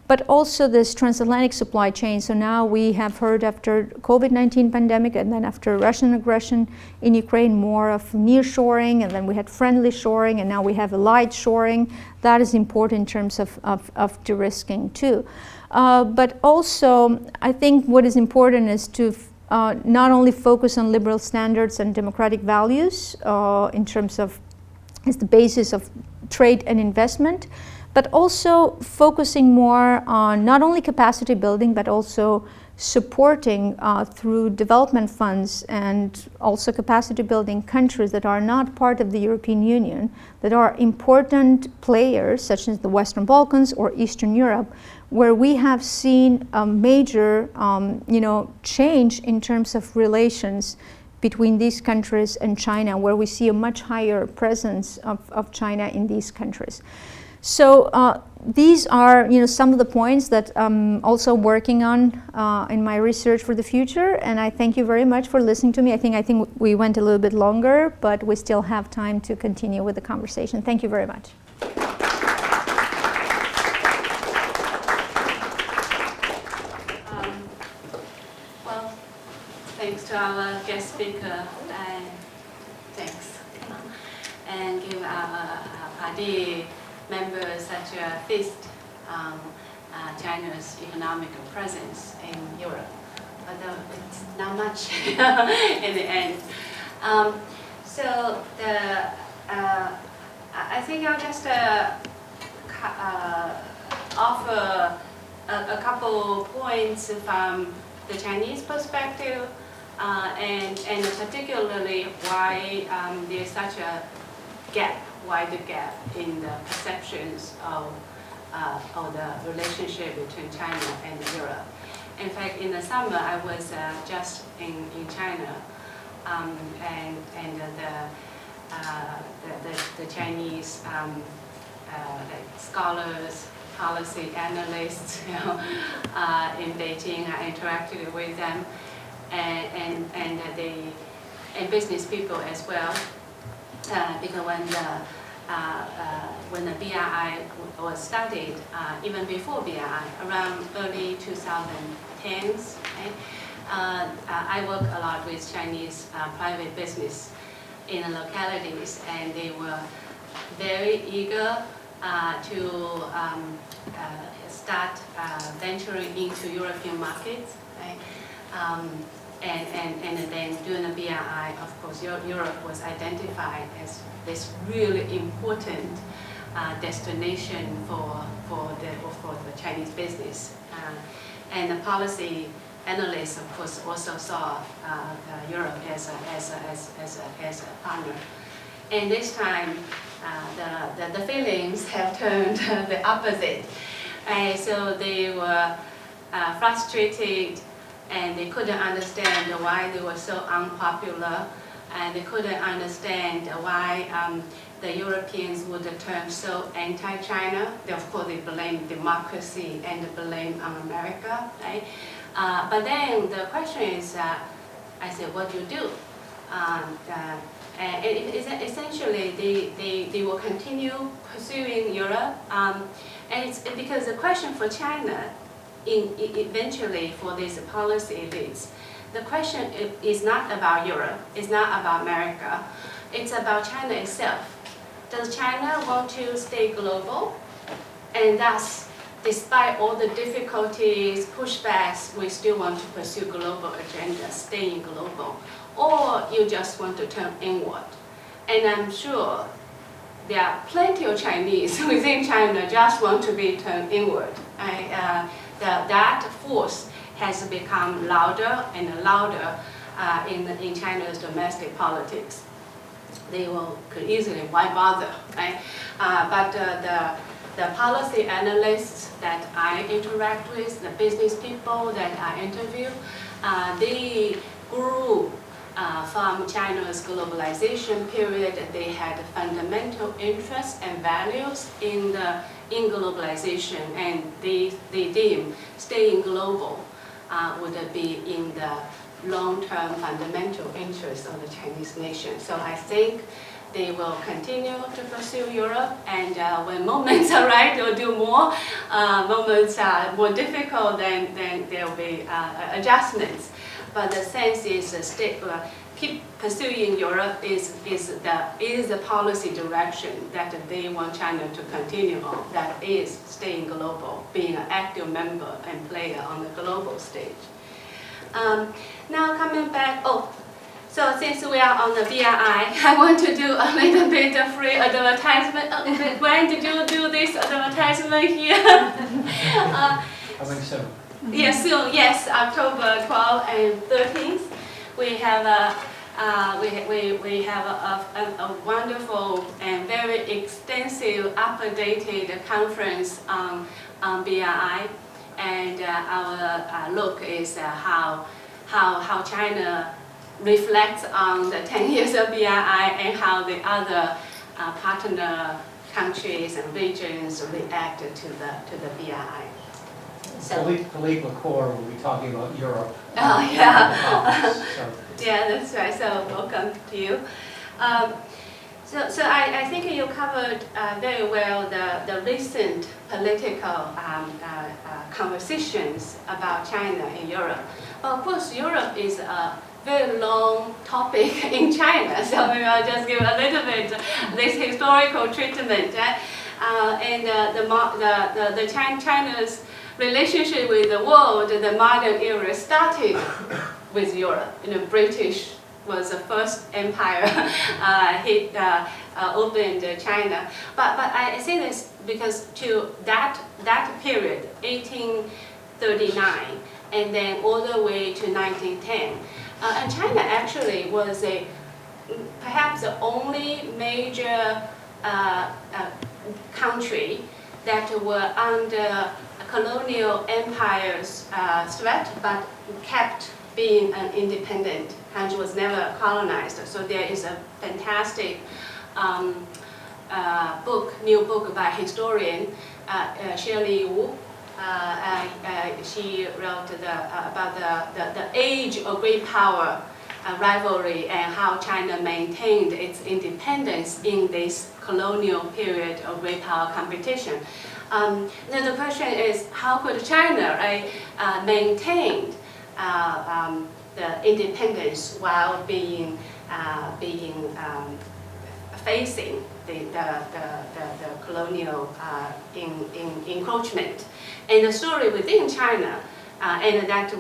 but also this transatlantic supply chain. So now we have heard, after COVID-19 pandemic and then after Russian aggression in Ukraine, more of nearshoring, and then we had friendly shoring, and now we have allied shoring. That is important in terms of de-risking too. But also, I think what is important is to not only focus on liberal standards and democratic values in terms of as the basis of trade and investment, but also focusing more on not only capacity building, but also supporting through development funds and also capacity building countries that are not part of the European Union, that are important players, such as the Western Balkans or Eastern Europe, where we have seen a major change in terms of relations between these countries and China, where we see a much higher presence of China in these countries. So these are some of the points that I'm also working on in my research for the future, and I thank you very much for listening to me. I think we went a little bit longer, but we still have time to continue with the conversation. Thank you very much. Well, thanks to our guest speaker, and thanks, and give our Pardee members such a feast China's economic presence in Europe, although it's not much in the end. So I think I'll just offer a couple points from the Chinese perspective, and particularly why there's such a wider gap in the perceptions of the relationship between China and Europe. In fact, in the summer, I was just in China, and the Chinese scholars policy analysts, in Beijing. I interacted with them, and business people as well, because when the BRI was started, even before BRI, around early 2010s, right? I work a lot with Chinese private business in the localities, and they were very eager to start venturing into European markets, right? And then during the BRI, of course, Europe was identified as this really important destination for the Chinese business. And the policy analysts, of course, also saw Europe as a partner. And this time, the feelings have turned the opposite. So they were frustrated, and they couldn't understand why they were so unpopular, and they couldn't understand why the Europeans would turn so anti-China. Of course, they blame democracy and blame on America, right? But then the question is, I said, what do you do? And essentially, they will continue pursuing Europe, and it's because the question for China, eventually for these policy elites, the question is not about Europe, it's not about America, it's about China itself. Does China want to stay global? And thus, despite all the difficulties, pushbacks, we still want to pursue global agenda, staying global. Or you just want to turn inward. And I'm sure there are plenty of Chinese within China just want to be turned inward. That force has become louder and louder in China's domestic politics. They could easily, why bother, right? But the policy analysts that I interact with, the business people that I interview, they grew from China's globalization period. They had fundamental interests and values in globalization, and they deem staying global would be in the long-term fundamental interests of the Chinese nation. So I think they will continue to pursue Europe, and when moments are right, they'll do more. Moments are more difficult, then there will be adjustments. But the sense is keep pursuing Europe is the policy direction that they want China to continue on. That is staying global, being an active member and player on the global stage. Now coming back, so since we are on the BRI, I want to do a little bit of free advertisement. When did you do this advertisement here? Coming soon. Yes, soon. Yes, October 12th and 13th. We have a wonderful and very extensive, updated conference on BRI, and our look is how China reflects on the 10 years of BRI and how the other partner countries and regions react to the BRI. So, Philippe Lacour will be talking about Europe. Oh, yeah. So. Yeah, that's right. So welcome to you. So I think you covered very well the recent political conversations about China in Europe. Well, of course, Europe is a very long topic in China, so maybe I'll just give a little bit this historical treatment. China's relationship with the world, the modern era, started with Europe. British was the first empire opened China. But I say this because to that period, 1839, and then all the way to 1910, and China actually was perhaps the only major country that were under colonial empire's threat, but kept being an independent country, was never colonized. So there is a fantastic new book by a historian Shirley she wrote about the age of great power rivalry and how China maintained its independence in this colonial period of great power competition. Then the question is, how could China maintain the independence while facing the colonial encroachment? And the story within China, and that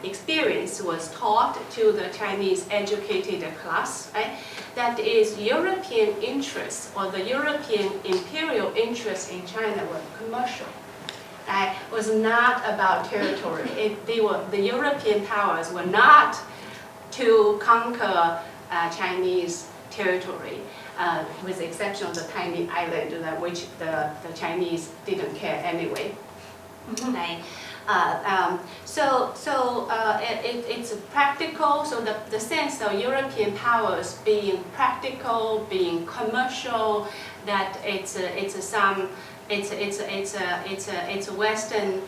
experience was taught to the Chinese educated class, right? That is, European interests or the European imperial interests in China were commercial. It was not about territory. The European powers were not to conquer Chinese territory, with the exception of the tiny island, which the Chinese didn't care anyway. It's practical. So the sense of European powers being practical, being commercial, that it's a Western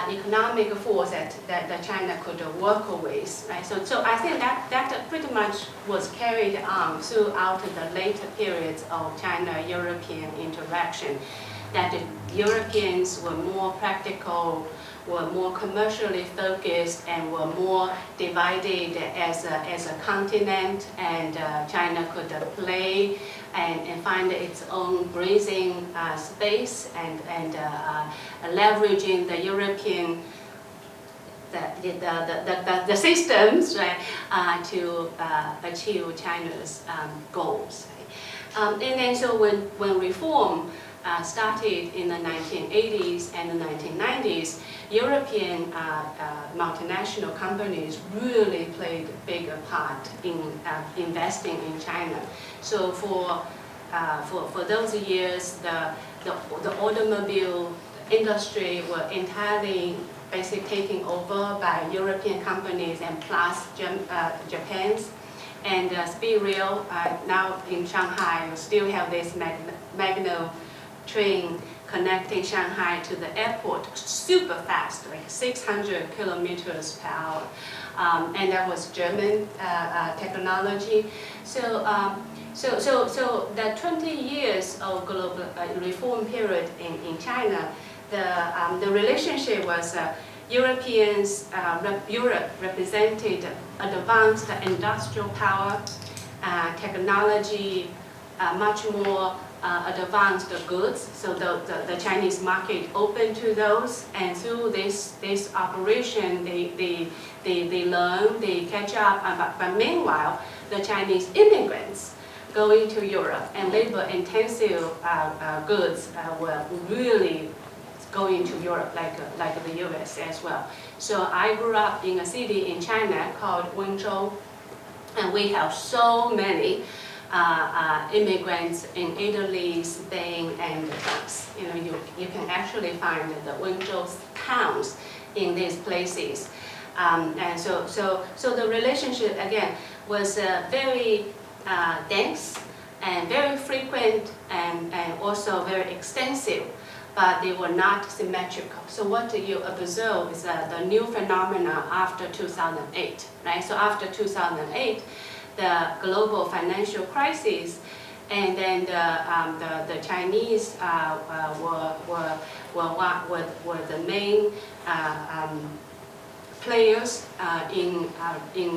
economic force that China could work with, right? So I think that pretty much was carried on throughout the later periods of China-European interaction. That the Europeans were more practical, were more commercially focused, and were more divided as a continent, and China could play and find its own breathing space, and leveraging the European the systems, right, to achieve China's goals. Right? And then so when reform started in the 1980s and the 1990s, European multinational companies really played a bigger part in investing in China. So for those years, the automobile industry were entirely basically taken over by European companies and plus Japan's. And Speed Rail, now in Shanghai, we still have this Magno train connecting Shanghai to the airport, super fast, like 600 kilometers per hour. And that was German technology. So the 20 years of global reform period in China, the relationship was Europe represented advanced industrial power, technology, much more advanced goods. So the Chinese market open to those, and through this operation, they learn, they catch up. But meanwhile, the Chinese immigrants going to Europe and labor-intensive goods were really going to Europe, like the U.S. as well. So I grew up in a city in China called Wenzhou, and we have so many immigrants in Italy, Spain, and France. You can actually find the Wenzhou towns in these places, and so the relationship again was very dense and very frequent and also very extensive, but they were not symmetrical. So what you observe is the new phenomena after 2008, right? So after 2008, the global financial crisis, and then the Chinese were the main players in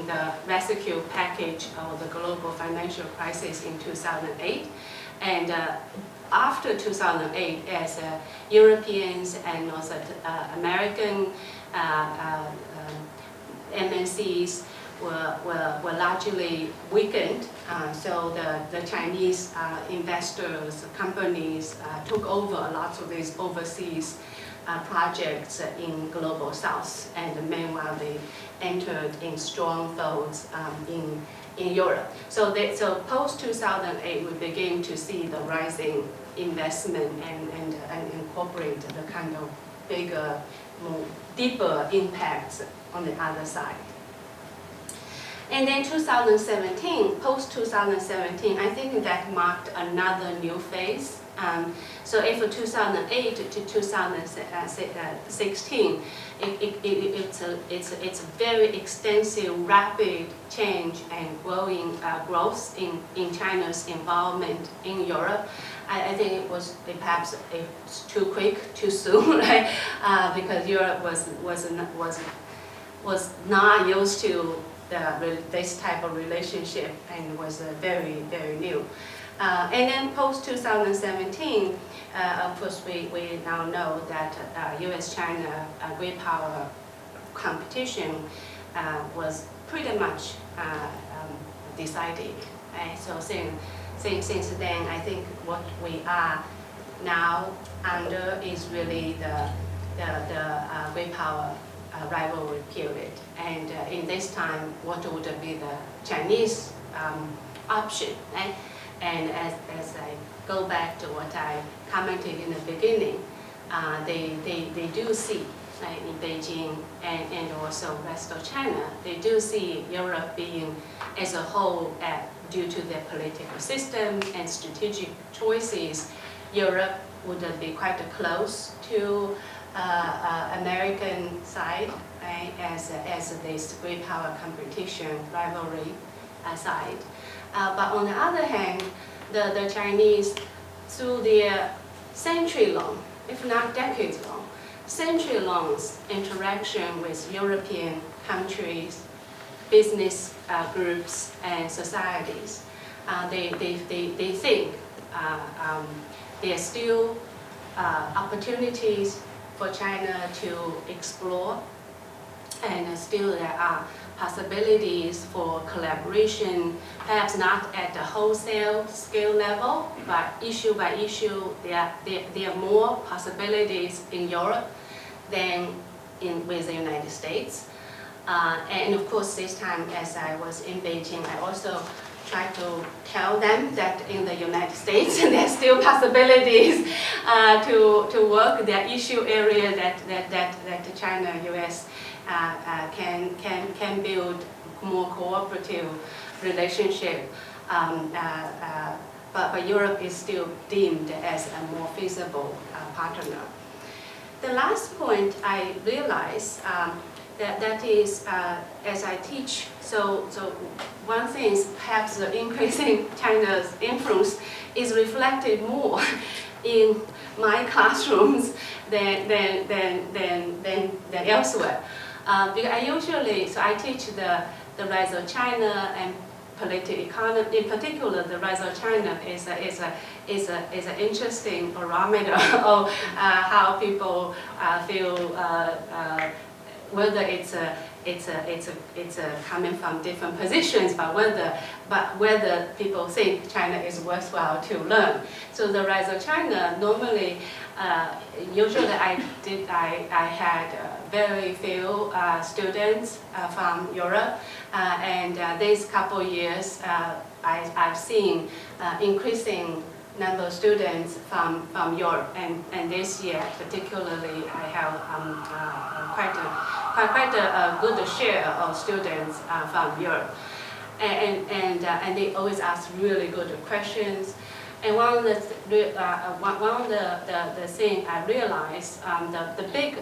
the rescue package of the global financial crisis in 2008, and after 2008, as Europeans and also American MNCs were largely weakened, so the Chinese investors, companies took over lots of these overseas projects in global south, and meanwhile they entered in strong folds in Europe. So post 2008, we begin to see the rising investment and incorporate the kind of bigger, more deeper impacts on the other side. And then 2017, post 2017, I think that marked another new phase So if 2008 to 2016, it's a very extensive, rapid change and growing growth in China's involvement in Europe. I think it was perhaps it's too quick, too soon, right? Because Europe was not used to this type of relationship and was very, very new. And then post 2017, of course, we now know that U.S.-China great power competition was pretty much decided. Right? So since then, I think what we are now under is really the great power rivalry period. And in this time, what would be the Chinese option? Right? And as I go back to what I commented in the beginning, they do see in Beijing and also rest of China, they do see Europe being as a whole, due to their political system and strategic choices, Europe would be quite close to American side, right, as this great power competition rivalry side. But on the other hand, the Chinese, through their century-long, if not decades-long, century-long interaction with European countries, business groups, and societies, they think there are still opportunities for China to explore, and still there are possibilities for collaboration, perhaps not at the wholesale scale level, but issue by issue, there are more possibilities in Europe than with the United States. And of course, this time as I was in Beijing, I also tried to tell them that in the United States there are still possibilities to work their issue area that China, US can build more cooperative relationship, but Europe is still deemed as a more feasible partner. The last point I realized that is, as I teach, so one thing is perhaps the increasing China's influence is reflected more in my classrooms than elsewhere. Because I usually, so I teach the rise of China and political economy. In particular, the rise of China is an interesting barometer of how people feel, whether it's coming from different positions, but whether people think China is worthwhile to learn. So the rise of China normally. Usually I had very few students from Europe, and these couple years I've seen increasing number of students from Europe, and this year particularly I have quite a good share of students from Europe, and they always ask really good questions. And one of the thing I realized, the big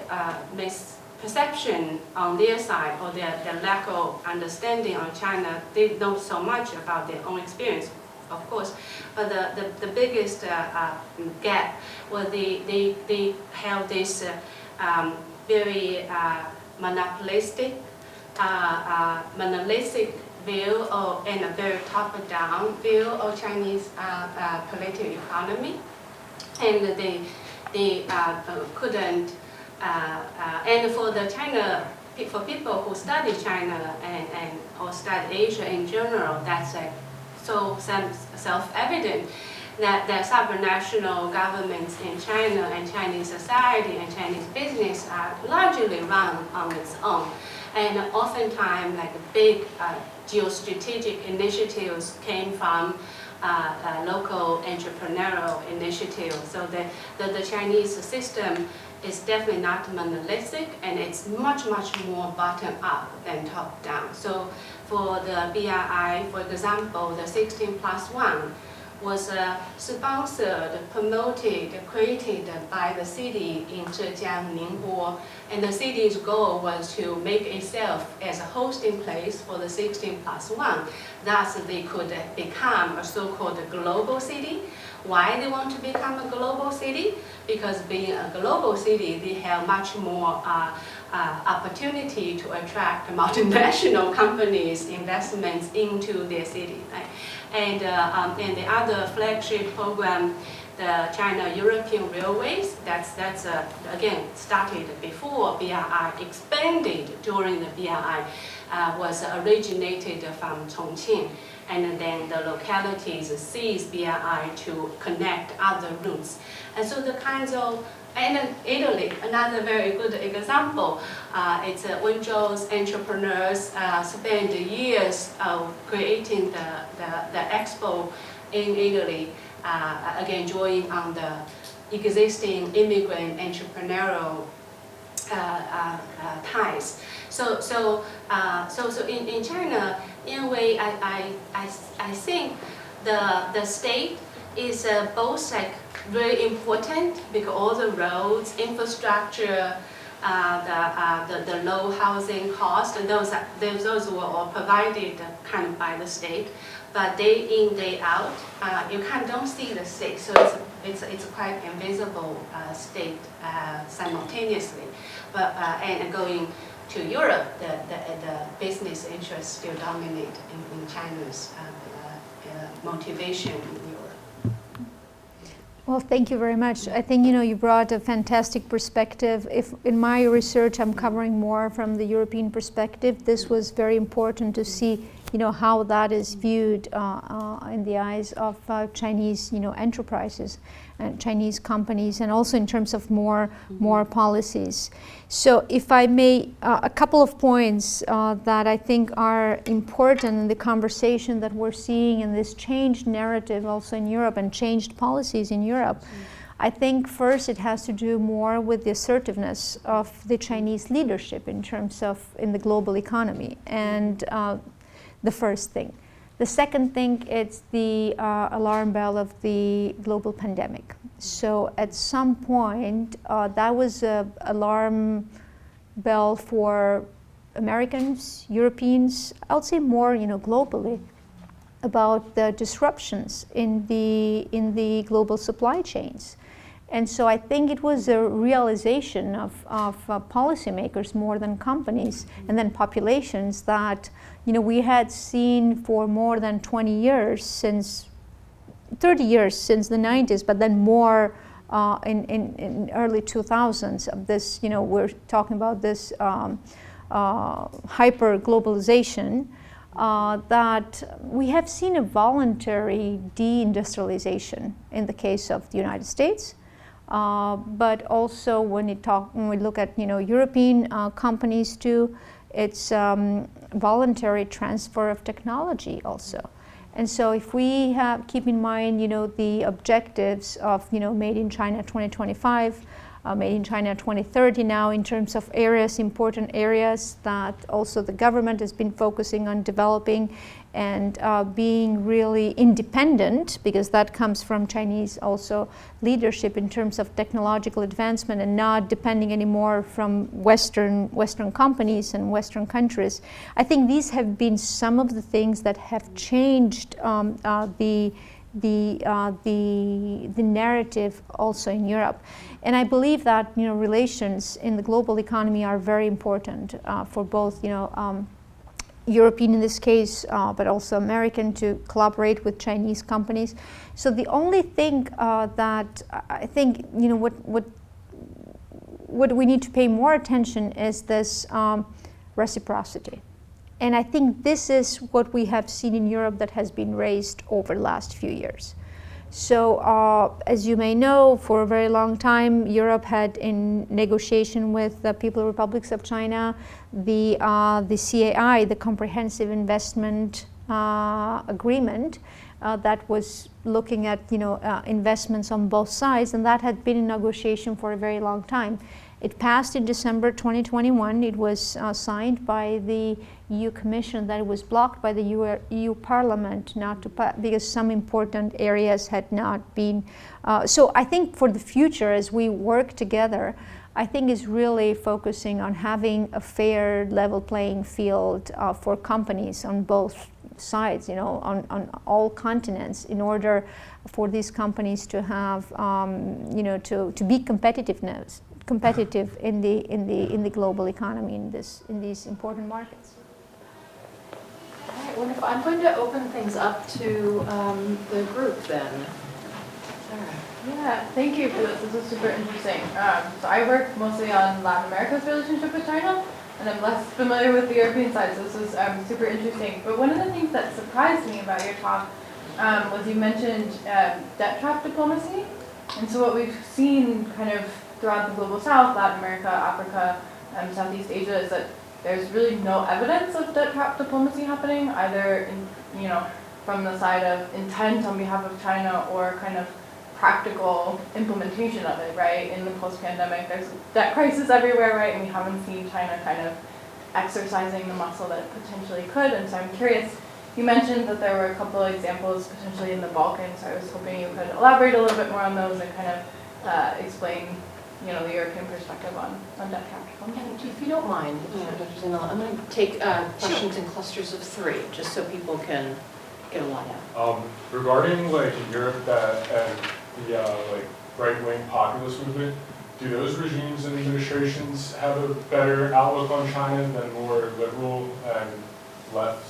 misperception on their side, or their lack of understanding on China, they know so much about their own experience, of course, but the biggest gap was they have this very monopolistic view and a very top-down view of Chinese political economy, and they couldn't. And for the China, for people who study China and or study Asia in general, that's so self-evident that the supranational governments in China and Chinese society and Chinese business are largely run on its own. And oftentimes, like big geostrategic initiatives came from local entrepreneurial initiatives. So the Chinese system is definitely not monolithic, and it's much more bottom up than top down. So for the BRI, for example, the 16+1 was sponsored, promoted, created by the city in Zhejiang, Ningbo, and the city's goal was to make itself as a hosting place for the 16+1. Thus, they could become a so-called global city. Why they want to become a global city? Because being a global city, they have much more opportunity to attract multinational companies' investments into their city. Right? And the other flagship program, the China-European Railways, that's again started before BRI, expanded during the BRI, was originated from Chongqing. And then the localities seized BRI to connect other routes. And so the kinds of, and Italy, another very good example, it's Wenzhou's entrepreneurs spent years creating the expo in Italy, again drawing on the existing immigrant entrepreneurial ties. So in China, in a way, I think the state is both like very important because all the roads, infrastructure, the low housing cost, and those were all provided kind of by the state. But day in, day out, you don't see the state, so it's quite invisible state simultaneously. But and going to Europe, the business interests still dominate in China's motivation in Europe. Well, thank you very much. I think you brought a fantastic perspective. If in my research I'm covering more from the European perspective, this was very important to see how that is viewed in the eyes of Chinese enterprises and Chinese companies, and also in terms of more policies. So if I may, a couple of points that I think are important in the conversation that we're seeing in this changed narrative also in Europe and changed policies in Europe. I think first it has to do more with the assertiveness of the Chinese leadership in terms of in the global economy, and the first thing. The second thing, it's the alarm bell of the global pandemic. So at some point, that was an alarm bell for Americans, Europeans, I would say more, globally, about the disruptions in the global supply chains. And so I think it was a realization of policymakers more than companies, and then populations, that we had seen for more than 30 years since the 90s, but then more in early 2000s of this, we're talking about this hyper globalization, that we have seen a voluntary deindustrialization in the case of the United States. But also when we look at European companies too, it's voluntary transfer of technology also. And so if we keep in mind the objectives of Made in China 2025, Made in China 2030 now, in terms of important areas that also the government has been focusing on developing and being really independent, because that comes from Chinese also leadership in terms of technological advancement and not depending anymore from Western companies and Western countries. I think these have been some of the things that have changed the narrative also in Europe. And I believe that relations in the global economy are very important for both European in this case, but also American, to collaborate with Chinese companies. So the only thing that I think what we need to pay more attention is this reciprocity. And I think this is what we have seen in Europe that has been raised over the last few years. So as you may know, for a very long time, Europe had in negotiation with the People's Republics of China, the CAI, the Comprehensive Investment Agreement, that was looking at investments on both sides, and that had been in negotiation for a very long time. It passed in December 2021. It was signed by the EU Commission. That it was blocked by the EU Parliament because some important areas had not been. So I think for the future, as we work together, I think is really focusing on having a fair, level playing field for companies on both sides, on all continents, in order for these companies to have, to be competitive in the global economy in these important markets. All right, wonderful. I'm going to open things up to the group then. Sarah. Yeah, thank you for this. This is super interesting. So I work mostly on Latin America's relationship with China, and I'm less familiar with the European side, so this is super interesting. But one of the things that surprised me about your talk was you mentioned debt trap diplomacy. And so what we've seen kind of throughout the global south, Latin America, Africa, Southeast Asia, is that there's really no evidence of debt trap diplomacy happening, either from the side of intent on behalf of China or kind of practical implementation of it, right? In the post-pandemic, there's debt crisis everywhere, right? And we haven't seen China kind of exercising the muscle that it potentially could. And so I'm curious, you mentioned that there were a couple of examples potentially in the Balkans, so I was hoping you could elaborate a little bit more on those and kind of explain, the European perspective on debt trap diplomacy. And if you don't mind, Dr. Zeneli, I'm going to take questions in clusters of 3, just so people can get a lot out. Regarding in Europe and the right-wing populist movement, do those regimes and administrations have a better outlook on China than more liberal and left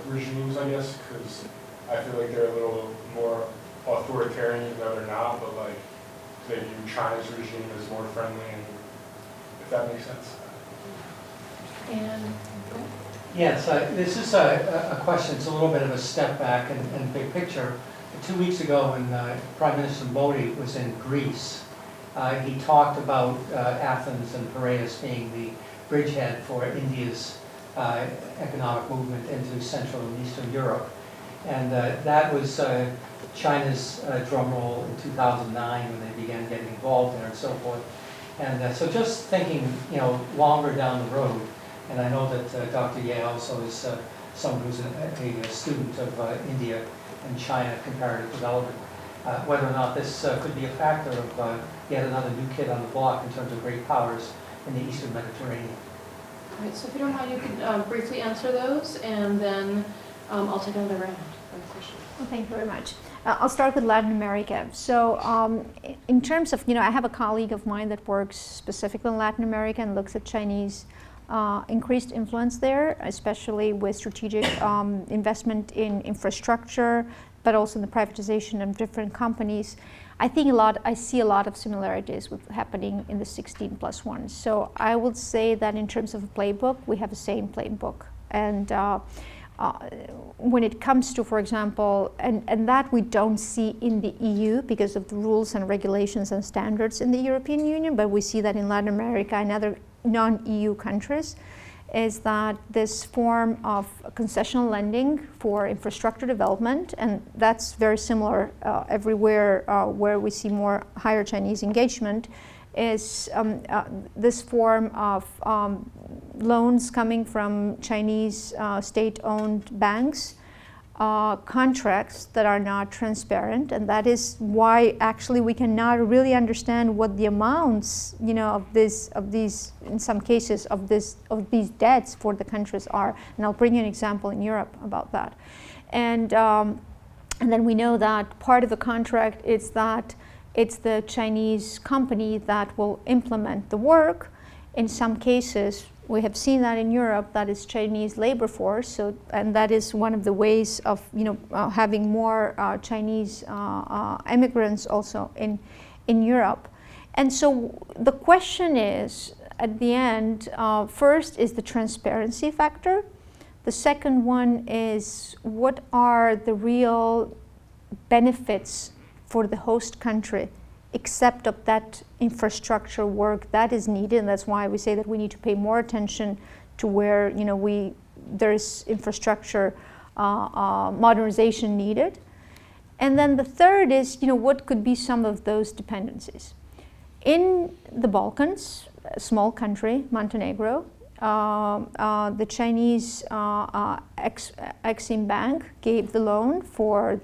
regimes, I guess? Because I feel like they're a little more authoritarian, even though they're not, but they view China's regime as more friendly, and if that makes sense. And Yes, this is a question, it's a little bit of a step back and big picture. 2 weeks ago when Prime Minister Modi was in Greece, he talked about Athens and Piraeus being the bridgehead for India's economic movement into Central and Eastern Europe. And that was China's drum roll in 2009 when they began getting involved there and so forth. And so just thinking, longer down the road, and I know that Dr. Ye also is someone who's a student of India and China comparative development, whether or not this could be a factor of yet another new kid on the block in terms of great powers in the Eastern Mediterranean. all right, so if you don't mind, you can briefly answer those, and then I'll take another round of questions. Well, thank you very much. I'll start with Latin America. So in terms of, I have a colleague of mine that works specifically in Latin America and looks at Chinese increased influence there, especially with strategic investment in infrastructure, but also in the privatization of different companies. I see a lot of similarities with happening in the 16+1. So I would say that in terms of a playbook, we have the same playbook. And when it comes to, for example, and that we don't see in the EU because of the rules and regulations and standards in the European Union, but we see that in Latin America and other non-EU countries, is that this form of concessional lending for infrastructure development, and that's very similar everywhere where we see more higher Chinese engagement, is this form of loans coming from Chinese state-owned banks, contracts that are not transparent, and that is why actually we cannot really understand what the amounts, of these in some cases of these debts for the countries are. And I'll bring you an example in Europe about that. And then we know that part of the contract is that it's the Chinese company that will implement the work. In some cases, we have seen that in Europe, that is Chinese labor force. So, and that is one of the ways of, having more Chinese immigrants also in Europe. And so the question is, at the end, first is the transparency factor. The second one is, what are the real benefits for the host country, except of that infrastructure work that is needed? And that's why we say that we need to pay more attention to where there's infrastructure modernization needed. And then the third is what could be some of those dependencies. In the Balkans, a small country, Montenegro, the Chinese Exim Bank gave the loan for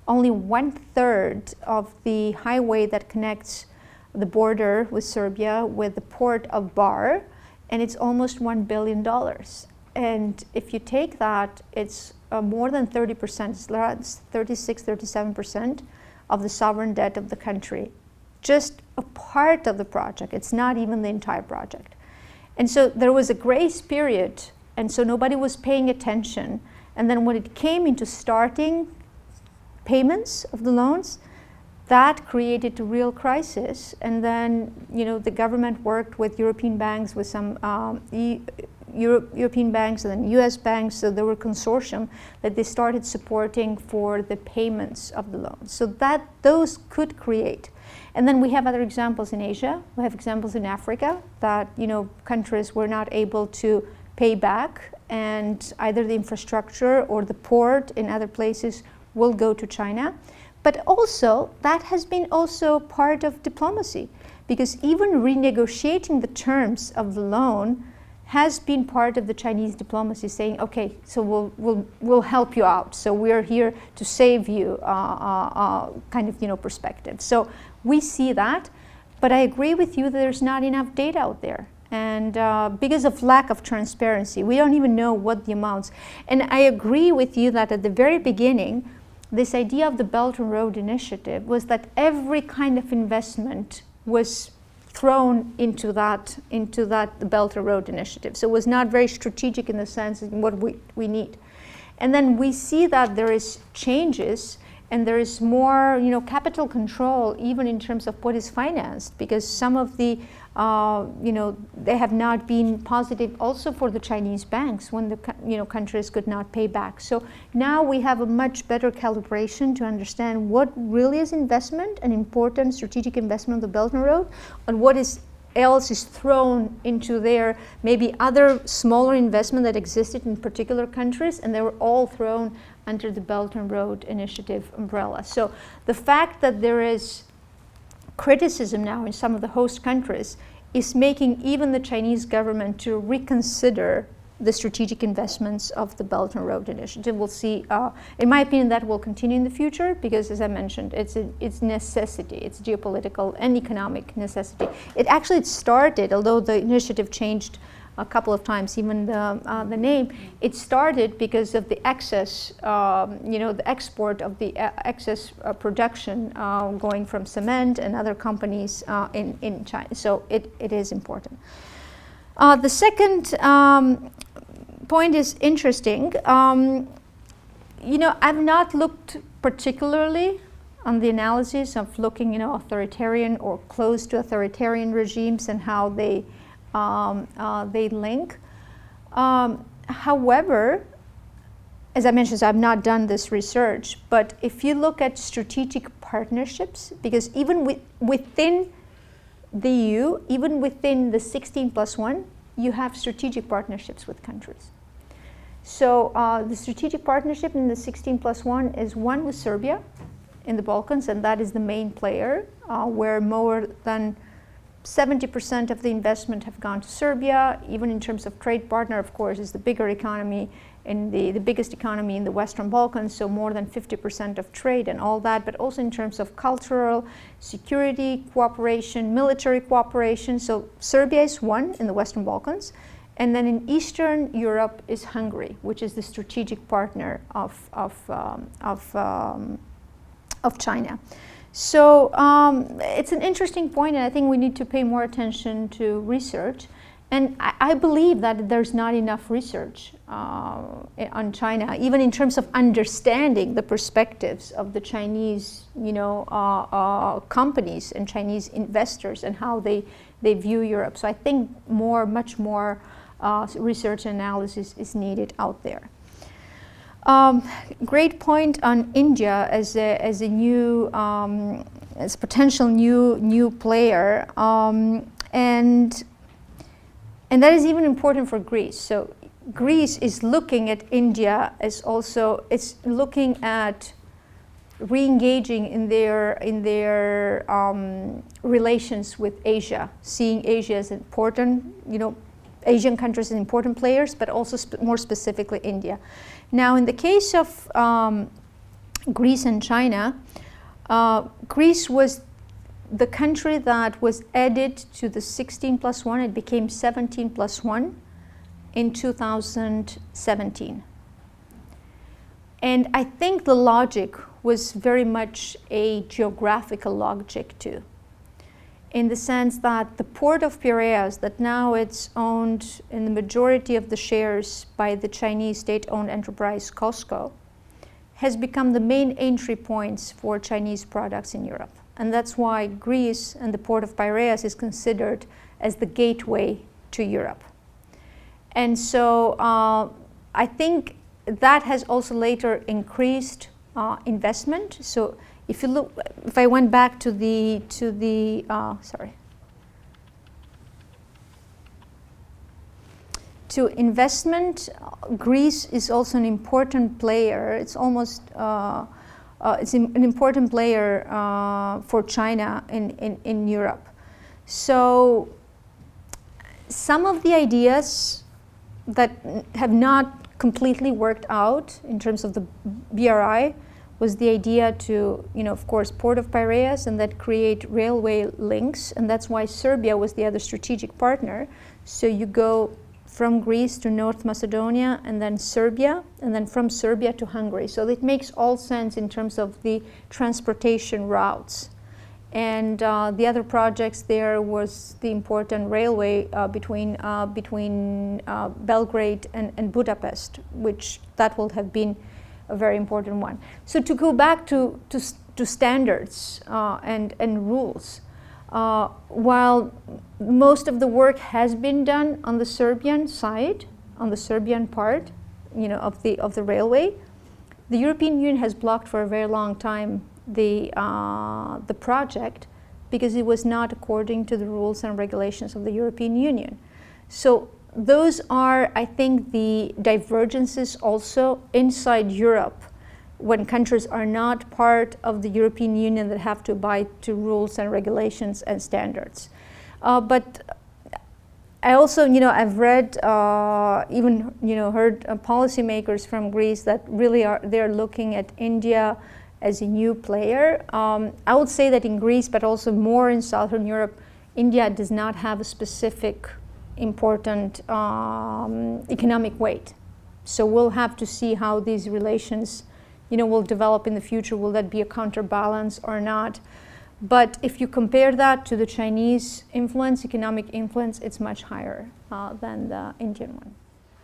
only 1/3 of the highway that connects the border with Serbia with the port of Bar, and it's almost $1 billion. And if you take that, it's more than 30%, it's 36, 37% of the sovereign debt of the country. Just a part of the project, it's not even the entire project. And so there was a grace period, and so nobody was paying attention. And then when it came into starting payments of the loans, that created a real crisis. And then, the government worked with European banks, with some European banks and then US banks, so there were consortium that they started supporting for the payments of the loans. So that those could create. And then we have other examples in Asia, we have examples in Africa that, countries were not able to pay back, and either the infrastructure or the port in other places will go to China. But also, that has been also part of diplomacy, because even renegotiating the terms of the loan has been part of the Chinese diplomacy, saying, okay, so we'll help you out. So we're here to save you, kind of, perspective. So we see that, but I agree with you that there's not enough data out there. And because of lack of transparency, we don't even know what the amounts. And I agree with you that at the very beginning, this idea of the Belt and Road Initiative was that every kind of investment was thrown into that the Belt and Road Initiative. So it was not very strategic in the sense of what we need. And then we see that there is changes and there is more, capital control even in terms of what is financed, because some of the, they have not been positive also for the Chinese banks when the, countries could not pay back. So now we have a much better calibration to understand what really is investment, an important strategic investment of the Belt and Road, and what else is thrown into there, maybe other smaller investment that existed in particular countries, and they were all thrown under the Belt and Road Initiative umbrella. So the fact that there is criticism now in some of the host countries is making even the Chinese government to reconsider the strategic investments of the Belt and Road Initiative. We'll see, in my opinion, that will continue in the future because, as I mentioned, it's necessity, it's geopolitical and economic necessity. It started, although the initiative changed a couple of times, even the name, it started because of the excess, the export of the excess production going from cement and other companies in China. So it is important. The second point is interesting. I've not looked particularly on the analysis of looking, authoritarian or close to authoritarian regimes and how they link. However, as I mentioned, I've not done this research, but if you look at strategic partnerships, because even within the EU, even within the 16+1, you have strategic partnerships with countries. So the strategic partnership in the 16+1 is one with Serbia in the Balkans, and that is the main player, where more than 70% of the investment have gone to Serbia. Even in terms of trade partner, of course, is the bigger economy in the biggest economy in the Western Balkans, so more than 50% of trade and all that, but also in terms of cultural, security, cooperation, military cooperation. So Serbia is one in the Western Balkans. And then in Eastern Europe is Hungary, which is the strategic partner of China. So it's an interesting point, and I think we need to pay more attention to research. And I believe that there's not enough research on China, even in terms of understanding the perspectives of the Chinese, companies and Chinese investors and how they view Europe. So I think much more research and analysis is needed out there. Great point on India as a new, as potential new player, and that is even important for Greece. So Greece is looking at India as also, it's looking at re-engaging in their relations with Asia, seeing Asia as important, Asian countries as important players, but also more specifically India. Now, in the case of Greece and China, Greece was the country that was added to the 16+1. It became 17+1 in 2017. And I think the logic was very much a geographical logic too, in the sense that the port of Piraeus, that now it's owned in the majority of the shares by the Chinese state-owned enterprise COSCO, has become the main entry points for Chinese products in Europe. And that's why Greece and the port of Piraeus is considered as the gateway to Europe. And so I think that has also later increased investment. So if you look, if I went back to the to investment, Greece is also an important player. It's almost it's an important player for China in Europe. So some of the ideas that have not completely worked out in terms of the BRI was the idea to, of course, port of Piraeus and that create railway links, and that's why Serbia was the other strategic partner. So you go from Greece to North Macedonia and then Serbia, and then from Serbia to Hungary. So it makes all sense in terms of the transportation routes. And the other projects there was the important railway between Belgrade and Budapest, which that will have been a very important one. So to go back to standards and rules, while most of the work has been done on the Serbian side, on the Serbian part, of the railway, the European Union has blocked for a very long time the project because it was not according to the rules and regulations of the European Union. So those are, I think, the divergences also inside Europe when countries are not part of the European Union that have to abide to rules and regulations and standards. But I also, I've read, even, heard policymakers from Greece that really they're looking at India as a new player. I would say that in Greece, but also more in Southern Europe, India does not have a specific important economic weight. So we'll have to see how these relations, will develop in the future. Will that be a counterbalance or not? But if you compare that to the Chinese influence, economic influence, it's much higher than the Indian one.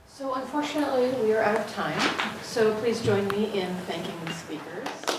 So unfortunately, we are out of time. So please join me in thanking the speakers.